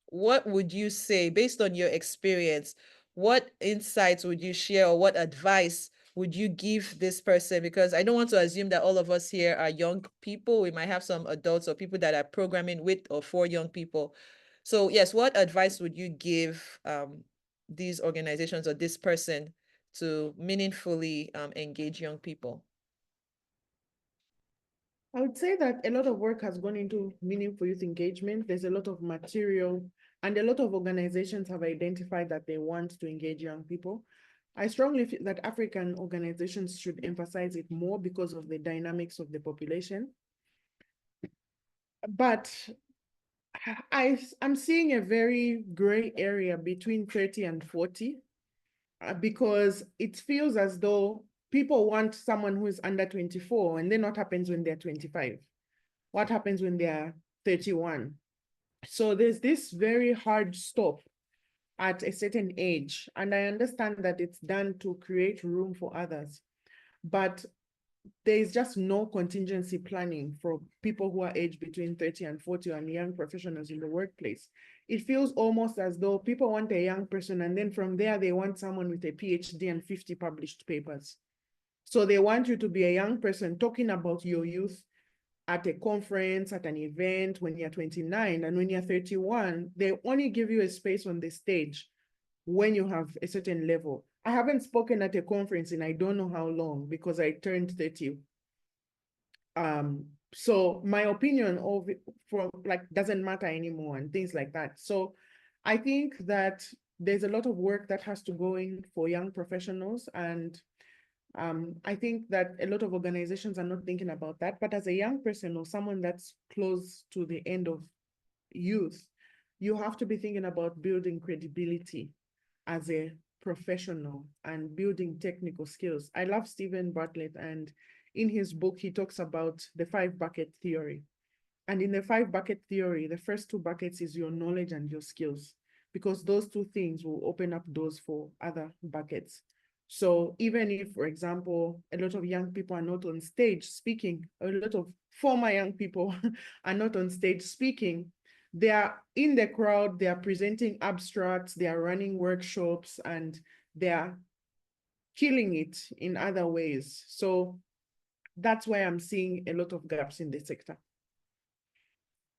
what would you say, based on your experience, what insights would you share, or what advice would you give this person? Because I don't want to assume that all of us here are young people. We might have some adults or people that are programming with or for young people. So yes, what advice would you give these organizations or this person to meaningfully engage young people? I would say that a lot of work has gone into meaningful youth engagement. There's a lot of material, and a lot of organizations have identified that they want to engage young people. I strongly feel that African organizations should emphasize it more because of the dynamics of the population. But I'm seeing a very gray area between 30 and 40 because it feels as though people want someone who is under 24, and then what happens when they're 25? What happens when they're 31? So there's this very hard stop at a certain age. And I understand that it's done to create room for others, but there's just no contingency planning for people who are aged between 30 and 40 and young professionals in the workplace. It feels almost as though people want a young person, and then from there, they want someone with a PhD and 50 published papers. So they want you to be a young person talking about your youth at a conference, at an event when you're 29, and when you're 31, they only give you a space on the stage when you have a certain level. I haven't spoken at a conference in I don't know how long because I turned 30. So my opinion of it from like doesn't matter anymore and things like that. So I think that there's a lot of work that has to go in for young professionals, and I think that a lot of organizations are not thinking about that. But as a young person or someone that's close to the end of youth, you have to be thinking about building credibility as a professional and building technical skills. I love Stephen Bartlett, and in his book, he talks about the 5-bucket theory. And in the 5-bucket theory, the first 2 buckets is your knowledge and your skills, because those 2 things will open up doors for other buckets. So even if, for example, a lot of young people are not on stage speaking, a lot of former young people are not on stage speaking, they are in the crowd, they are presenting abstracts, they are running workshops, and they are killing it in other ways. So that's why I'm seeing a lot of gaps in the sector.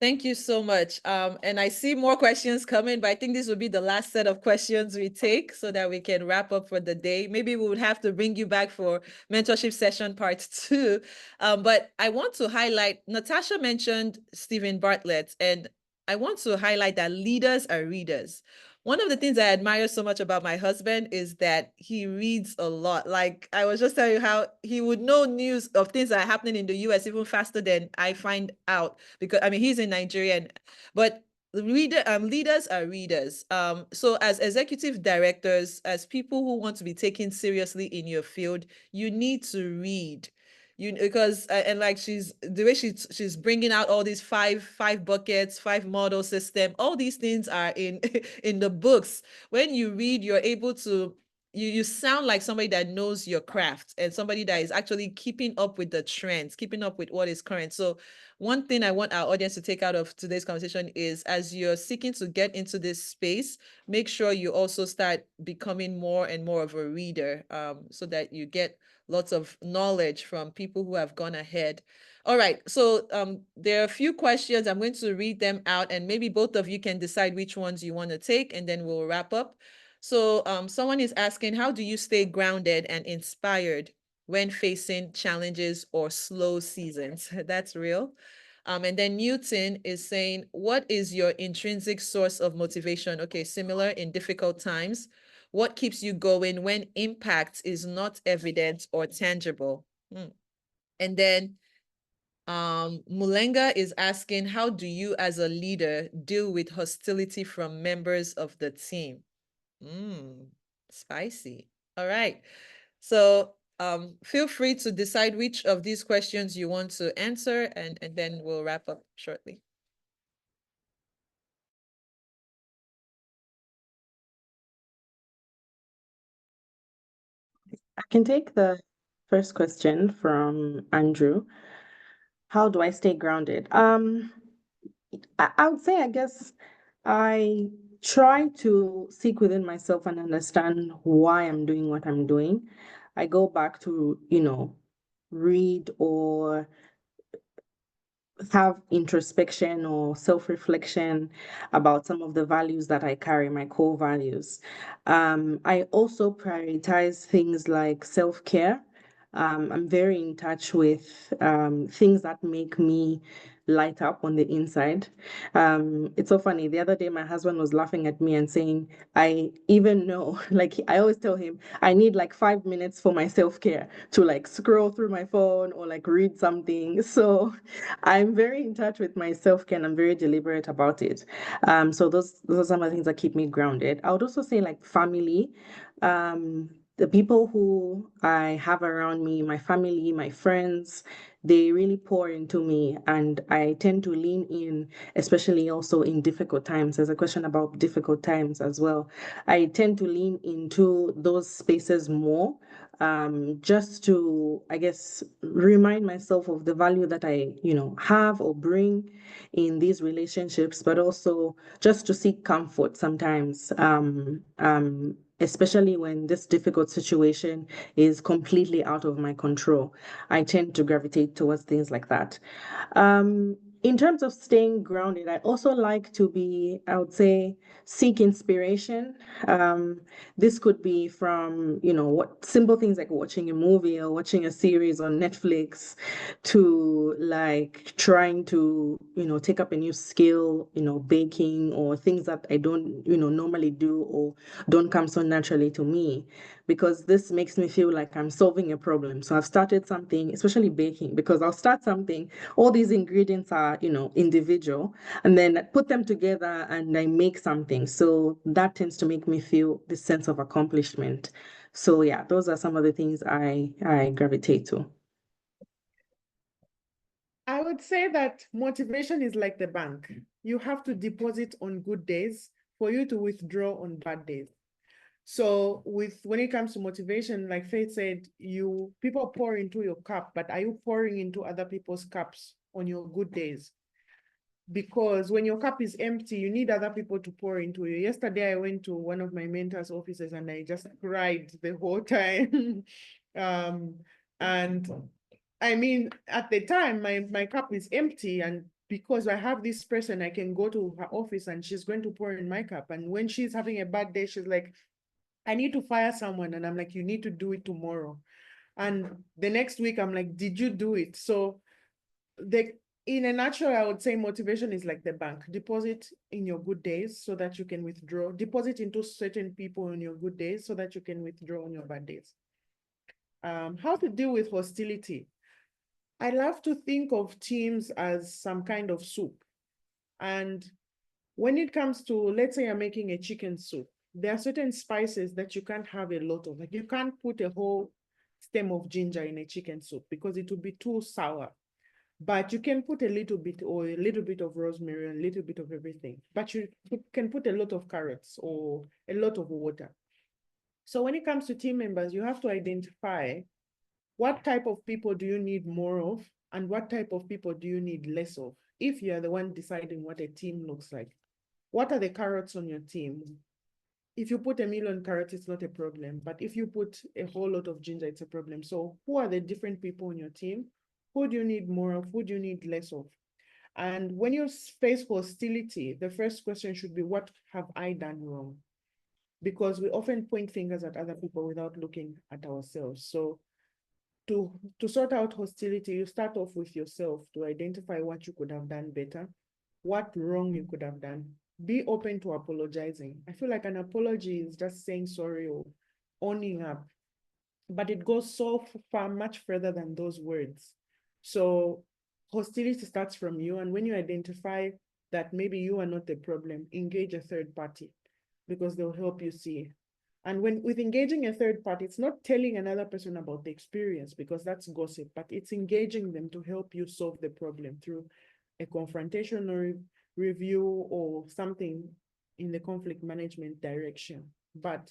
Thank you so much. And I see more questions coming, but I think this will be the last set of questions we take so that we can wrap up for the day. Maybe we would have to bring you back for mentorship session part 2. But I want to highlight, Natasha mentioned Stephen Bartlett, and I want to highlight that leaders are readers. One of the things I admire so much about my husband is that he reads a lot. Like I was just telling you how he would know news of things that are happening in the US even faster than I find out, because I mean he's in Nigeria, but leaders are readers. So as executive directors, as people who want to be taken seriously in your field, you need to read. Because and like the way she's bringing out all these five buckets, 5 model system, all these things are in in the books. When you read, you're able to you sound like somebody that knows your craft and somebody that is actually keeping up with the trends, keeping up with what is current. So one thing I want our audience to take out of today's conversation is, as you're seeking to get into this space, make sure you also start becoming more and more of a reader, so that you get lots of knowledge from people who have gone ahead. All right, so there are a few questions. I'm going to read them out, and maybe both of you can decide which ones you want to take, and then we'll wrap up. So someone is asking, how do you stay grounded and inspired when facing challenges or slow seasons? That's real. And then Newton is saying, what is your intrinsic source of motivation? Okay, similar in difficult times. What keeps you going when impact is not evident or tangible? And then Mulenga is asking, how do you as a leader deal with hostility from members of the team? Spicy. All right. So feel free to decide which of these questions you want to answer, and then we'll wrap up shortly. I can take the first question from Andrew. How do I stay grounded? I would say, I guess, I try to seek within myself and understand why I'm doing what I'm doing. I go back to, read or have introspection or self-reflection about some of the values that I carry, my core values. I also prioritize things like self-care. I'm very in touch with things that make me light up on the inside. It's so funny. The other day, my husband was laughing at me and saying, I even know, like, I always tell him, I need like 5 minutes for my self-care to like scroll through my phone or like read something. So I'm very in touch with my self-care and I'm very deliberate about it. So those are some of the things that keep me grounded. I would also say like family. The people who I have around me, my family, my friends, they really pour into me and I tend to lean in, especially also in difficult times. There's a question about difficult times as well. I tend to lean into those spaces more, just to, I guess, remind myself of the value that I, have or bring in these relationships, but also just to seek comfort sometimes, especially when this difficult situation is completely out of my control. I tend to gravitate towards things like that. In terms of staying grounded, I also like to be, I would say, seek inspiration. This could be from, what simple things like watching a movie or watching a series on Netflix to like trying to, take up a new skill, baking or things that I don't, normally do or don't come so naturally to me, because this makes me feel like I'm solving a problem. So I've started something, especially baking, because I'll start something, all these ingredients are, individual, and then I put them together and I make something. So that tends to make me feel this sense of accomplishment. So yeah, those are some of the things I gravitate to. I would say that motivation is like the bank. You have to deposit on good days for you to withdraw on bad days. So when it comes to motivation, like Faith said, people pour into your cup, but are you pouring into other people's cups on your good days? Because when your cup is empty, you need other people to pour into you. Yesterday, I went to one of my mentors' offices and I just cried the whole time. And I mean, at the time, my cup is empty, and because I have this person, I can go to her office and she's going to pour in my cup. And when she's having a bad day, she's like, I need to fire someone. And I'm like, you need to do it tomorrow. And the next week, I'm like, did you do it? So in a nutshell, I would say motivation is like the bank. Deposit in your good days so that you can withdraw. Deposit into certain people on your good days so that you can withdraw on your bad days. How to deal with hostility. I love to think of teams as some kind of soup. And when it comes to, let's say you're making a chicken soup, there are certain spices that you can't have a lot of. Like you can't put a whole stem of ginger in a chicken soup because it would be too sour. But you can put a little bit or a little bit of rosemary and a little bit of everything. But you can put a lot of carrots or a lot of water. So when it comes to team members, you have to identify what type of people do you need more of and what type of people do you need less of if you're the one deciding what a team looks like. What are the carrots on your team? If you put 1,000,000 carrots, it's not a problem. But if you put a whole lot of ginger, it's a problem. So who are the different people on your team? Who do you need more of? Who do you need less of? And when you face hostility, the first question should be, what have I done wrong? Because we often point fingers at other people without looking at ourselves. So to sort out hostility, you start off with yourself to identify what you could have done better, what wrong you could have done. Be open to apologizing. I feel like an apology is just saying sorry or owning up, but it goes so far, much further than those words. So hostility starts from you. And when you identify that maybe you are not the problem, engage a third party because they'll help you see. And when with engaging a third party, it's not telling another person about the experience because that's gossip, but it's engaging them to help you solve the problem through a confrontation or review or something in the conflict management direction. But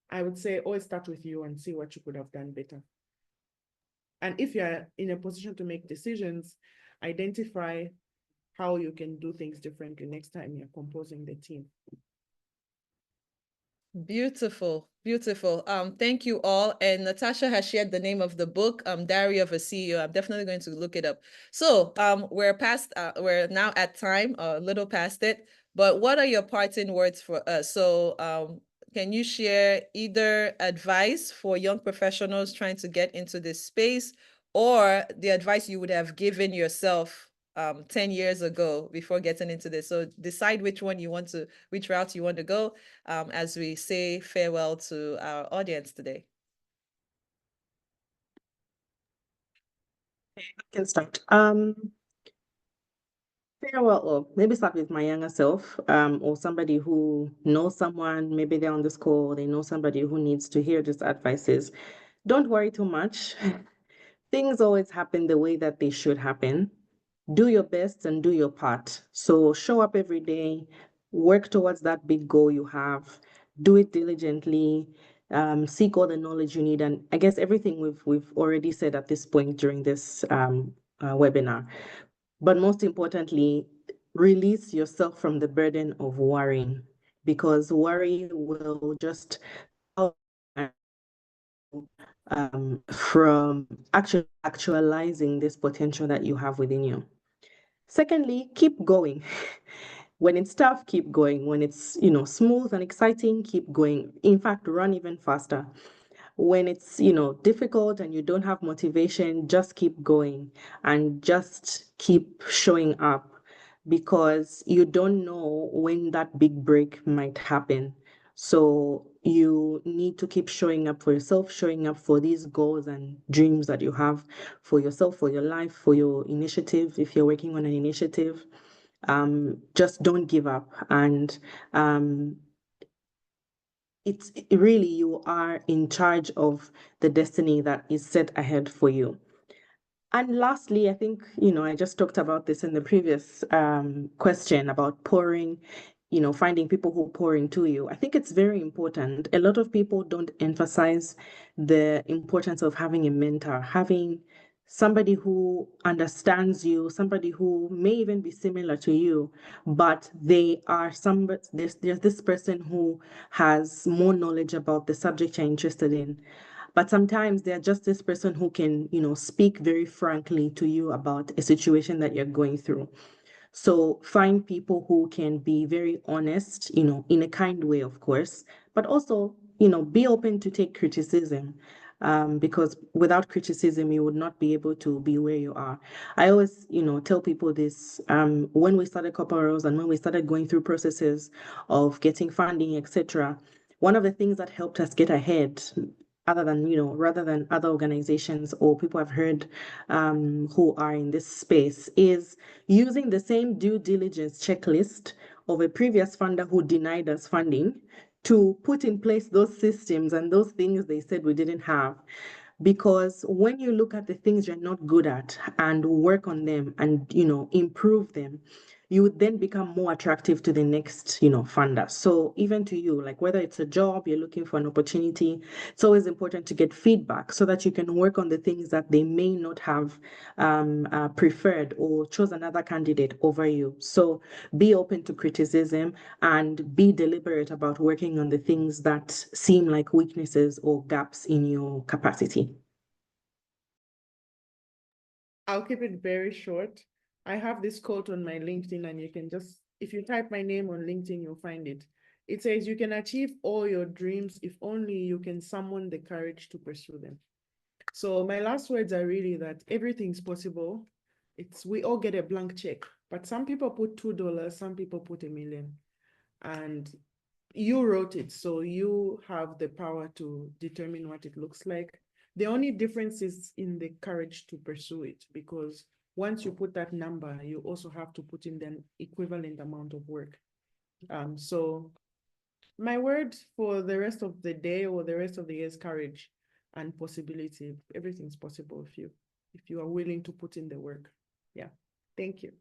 I would say always start with you and see what you could have done better. And if you're in a position to make decisions, identify how you can do things differently next time you're composing the team. Beautiful, beautiful. Thank you all. And Natasha has shared the name of the book, Diary of a CEO. I'm definitely going to look it up. So, we're now at time, a little past it. But what are your parting words for us? So, can you share either advice for young professionals trying to get into this space, or the advice you would have given yourself 10 years ago before getting into this? So decide which route you want to go as we say farewell to our audience today. I can start. Farewell, or maybe start with my younger self, or somebody who knows someone, maybe they're on this call, they know somebody who needs to hear these advices. Don't worry too much. Things always happen the way that they should happen. Do your best and do your part. So show up every day, work towards that big goal you have, do it diligently, seek all the knowledge you need. And I guess everything we've already said at this point during this webinar. But most importantly, release yourself from the burden of worrying, because worry will just from actualizing this potential that you have within you. Secondly, keep going. When it's tough, keep going. When it's, smooth and exciting, keep going. In fact, run even faster. When it's, difficult and you don't have motivation, just keep going and just keep showing up, because you don't know when that big break might happen. So you need to keep showing up for yourself, showing up for these goals and dreams that you have for yourself, for your life, for your initiative. If you're working on an initiative, just don't give up. And it's really, you are in charge of the destiny that is set ahead for you. And lastly, I think, I just talked about this in the previous question about pouring, finding people who pour into you. I think it's very important. A lot of people don't emphasize the importance of having a mentor, having somebody who understands you, somebody who may even be similar to you, but there's this person who has more knowledge about the subject you're interested in. But sometimes they're just this person who can, speak very frankly to you about a situation that you're going through. So find people who can be very honest, in a kind way, of course, but also, be open to take criticism. Because without criticism, you would not be able to be where you are. I always, tell people this, when we started Corporals and when we started going through processes of getting funding, etc., one of the things that helped us get ahead, rather than other organizations or people I've heard who are in this space, is using the same due diligence checklist of a previous funder who denied us funding to put in place those systems and those things they said we didn't have. Because when you look at the things you're not good at and work on them and, improve them, you would then become more attractive to the next, funder. So even to you, like whether it's a job, you're looking for an opportunity, it's always important to get feedback so that you can work on the things that they may not have preferred or chose another candidate over you. So be open to criticism and be deliberate about working on the things that seem like weaknesses or gaps in your capacity. I'll keep it very short. I have this quote on my LinkedIn, and you can just, if you type my name on LinkedIn, you'll find it. It says, you can achieve all your dreams if only you can summon the courage to pursue them. So my last words are really that everything's possible. We all get a blank check, but some people put $2, some people put $1 million. And you wrote it, so you have the power to determine what it looks like. The only difference is in the courage to pursue it, because once you put that number, you also have to put in the equivalent amount of work. So my word for the rest of the day or the rest of the year is courage and possibility. Everything's possible if you are willing to put in the work. Yeah. Thank you.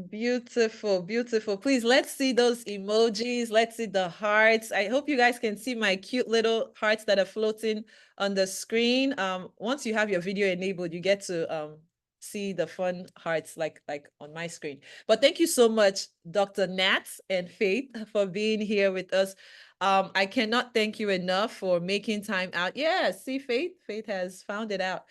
Beautiful, beautiful. Please, let's see those emojis. Let's see the hearts. I hope you guys can see my cute little hearts that are floating on the screen. Once you have your video enabled, you get to see the fun hearts like on my screen. But thank you so much, Dr. Nat and Faith, for being here with us. I cannot thank you enough for making time out. Yeah, see, Faith has found it out.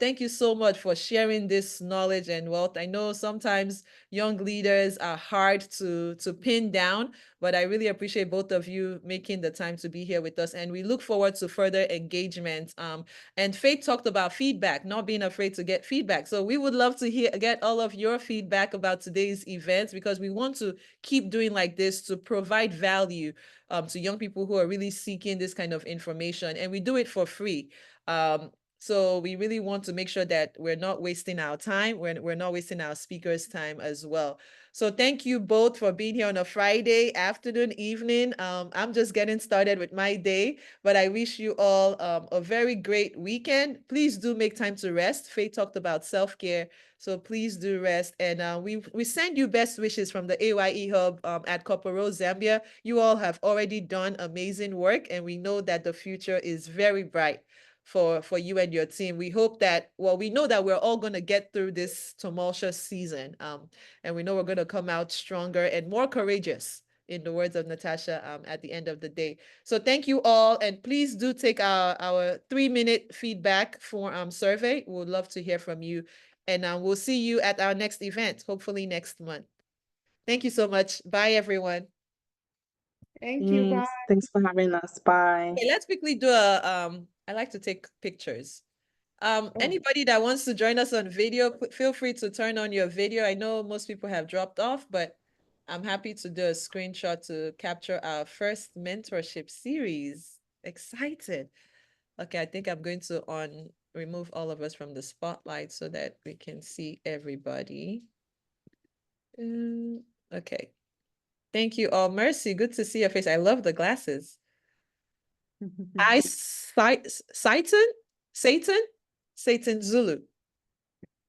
Thank you so much for sharing this knowledge and wealth. I know sometimes young leaders are hard to pin down, but I really appreciate both of you making the time to be here with us, and we look forward to further engagement. And Faith talked about feedback, not being afraid to get feedback. So we would love to get all of your feedback about today's events, because we want to keep doing like this to provide value to young people who are really seeking this kind of information, and we do it for free. So we really want to make sure that we're not wasting our time. We're not wasting our speakers' time as well. So thank you both for being here on a Friday afternoon, evening. I'm just getting started with my day, but I wish you all a very great weekend. Please do make time to rest. Faye talked about self-care, so please do rest. And we send you best wishes from the AYE Hub at Koporo, Zambia. You all have already done amazing work, and we know that the future is very bright for you and your team. We hope that, well, we know that we're all going to get through this tumultuous season, and we know we're going to come out stronger and more courageous, in the words of Natasha, at the end of the day. So thank you all, and please do take our 3-minute feedback form survey. We would love to hear from you, and we'll see you at our next event, hopefully next month. Thank you so much. Bye, everyone. Thank you. Bye. Thanks for having us. Bye. Okay, let's quickly do I like to take pictures. Anybody that wants to join us on video, feel free to turn on your video. I know most people have dropped off, but I'm happy to do a screenshot to capture our first mentorship series. Excited. Okay, I think I'm going to remove all of us from the spotlight so that we can see everybody. Okay. Thank you all. Mercy, good to see your face. I love the glasses. Satan Zulu.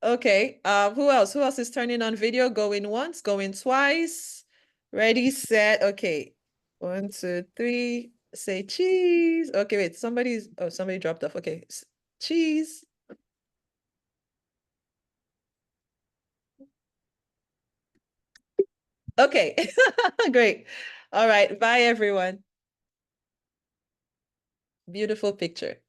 Okay. Who else? Who else is turning on video? Going once, going twice. Ready, set. Okay. 1, 2, 3. Say cheese. Okay, wait. Somebody dropped off. Okay. Cheese. Okay. Great. All right. Bye, everyone. Beautiful picture.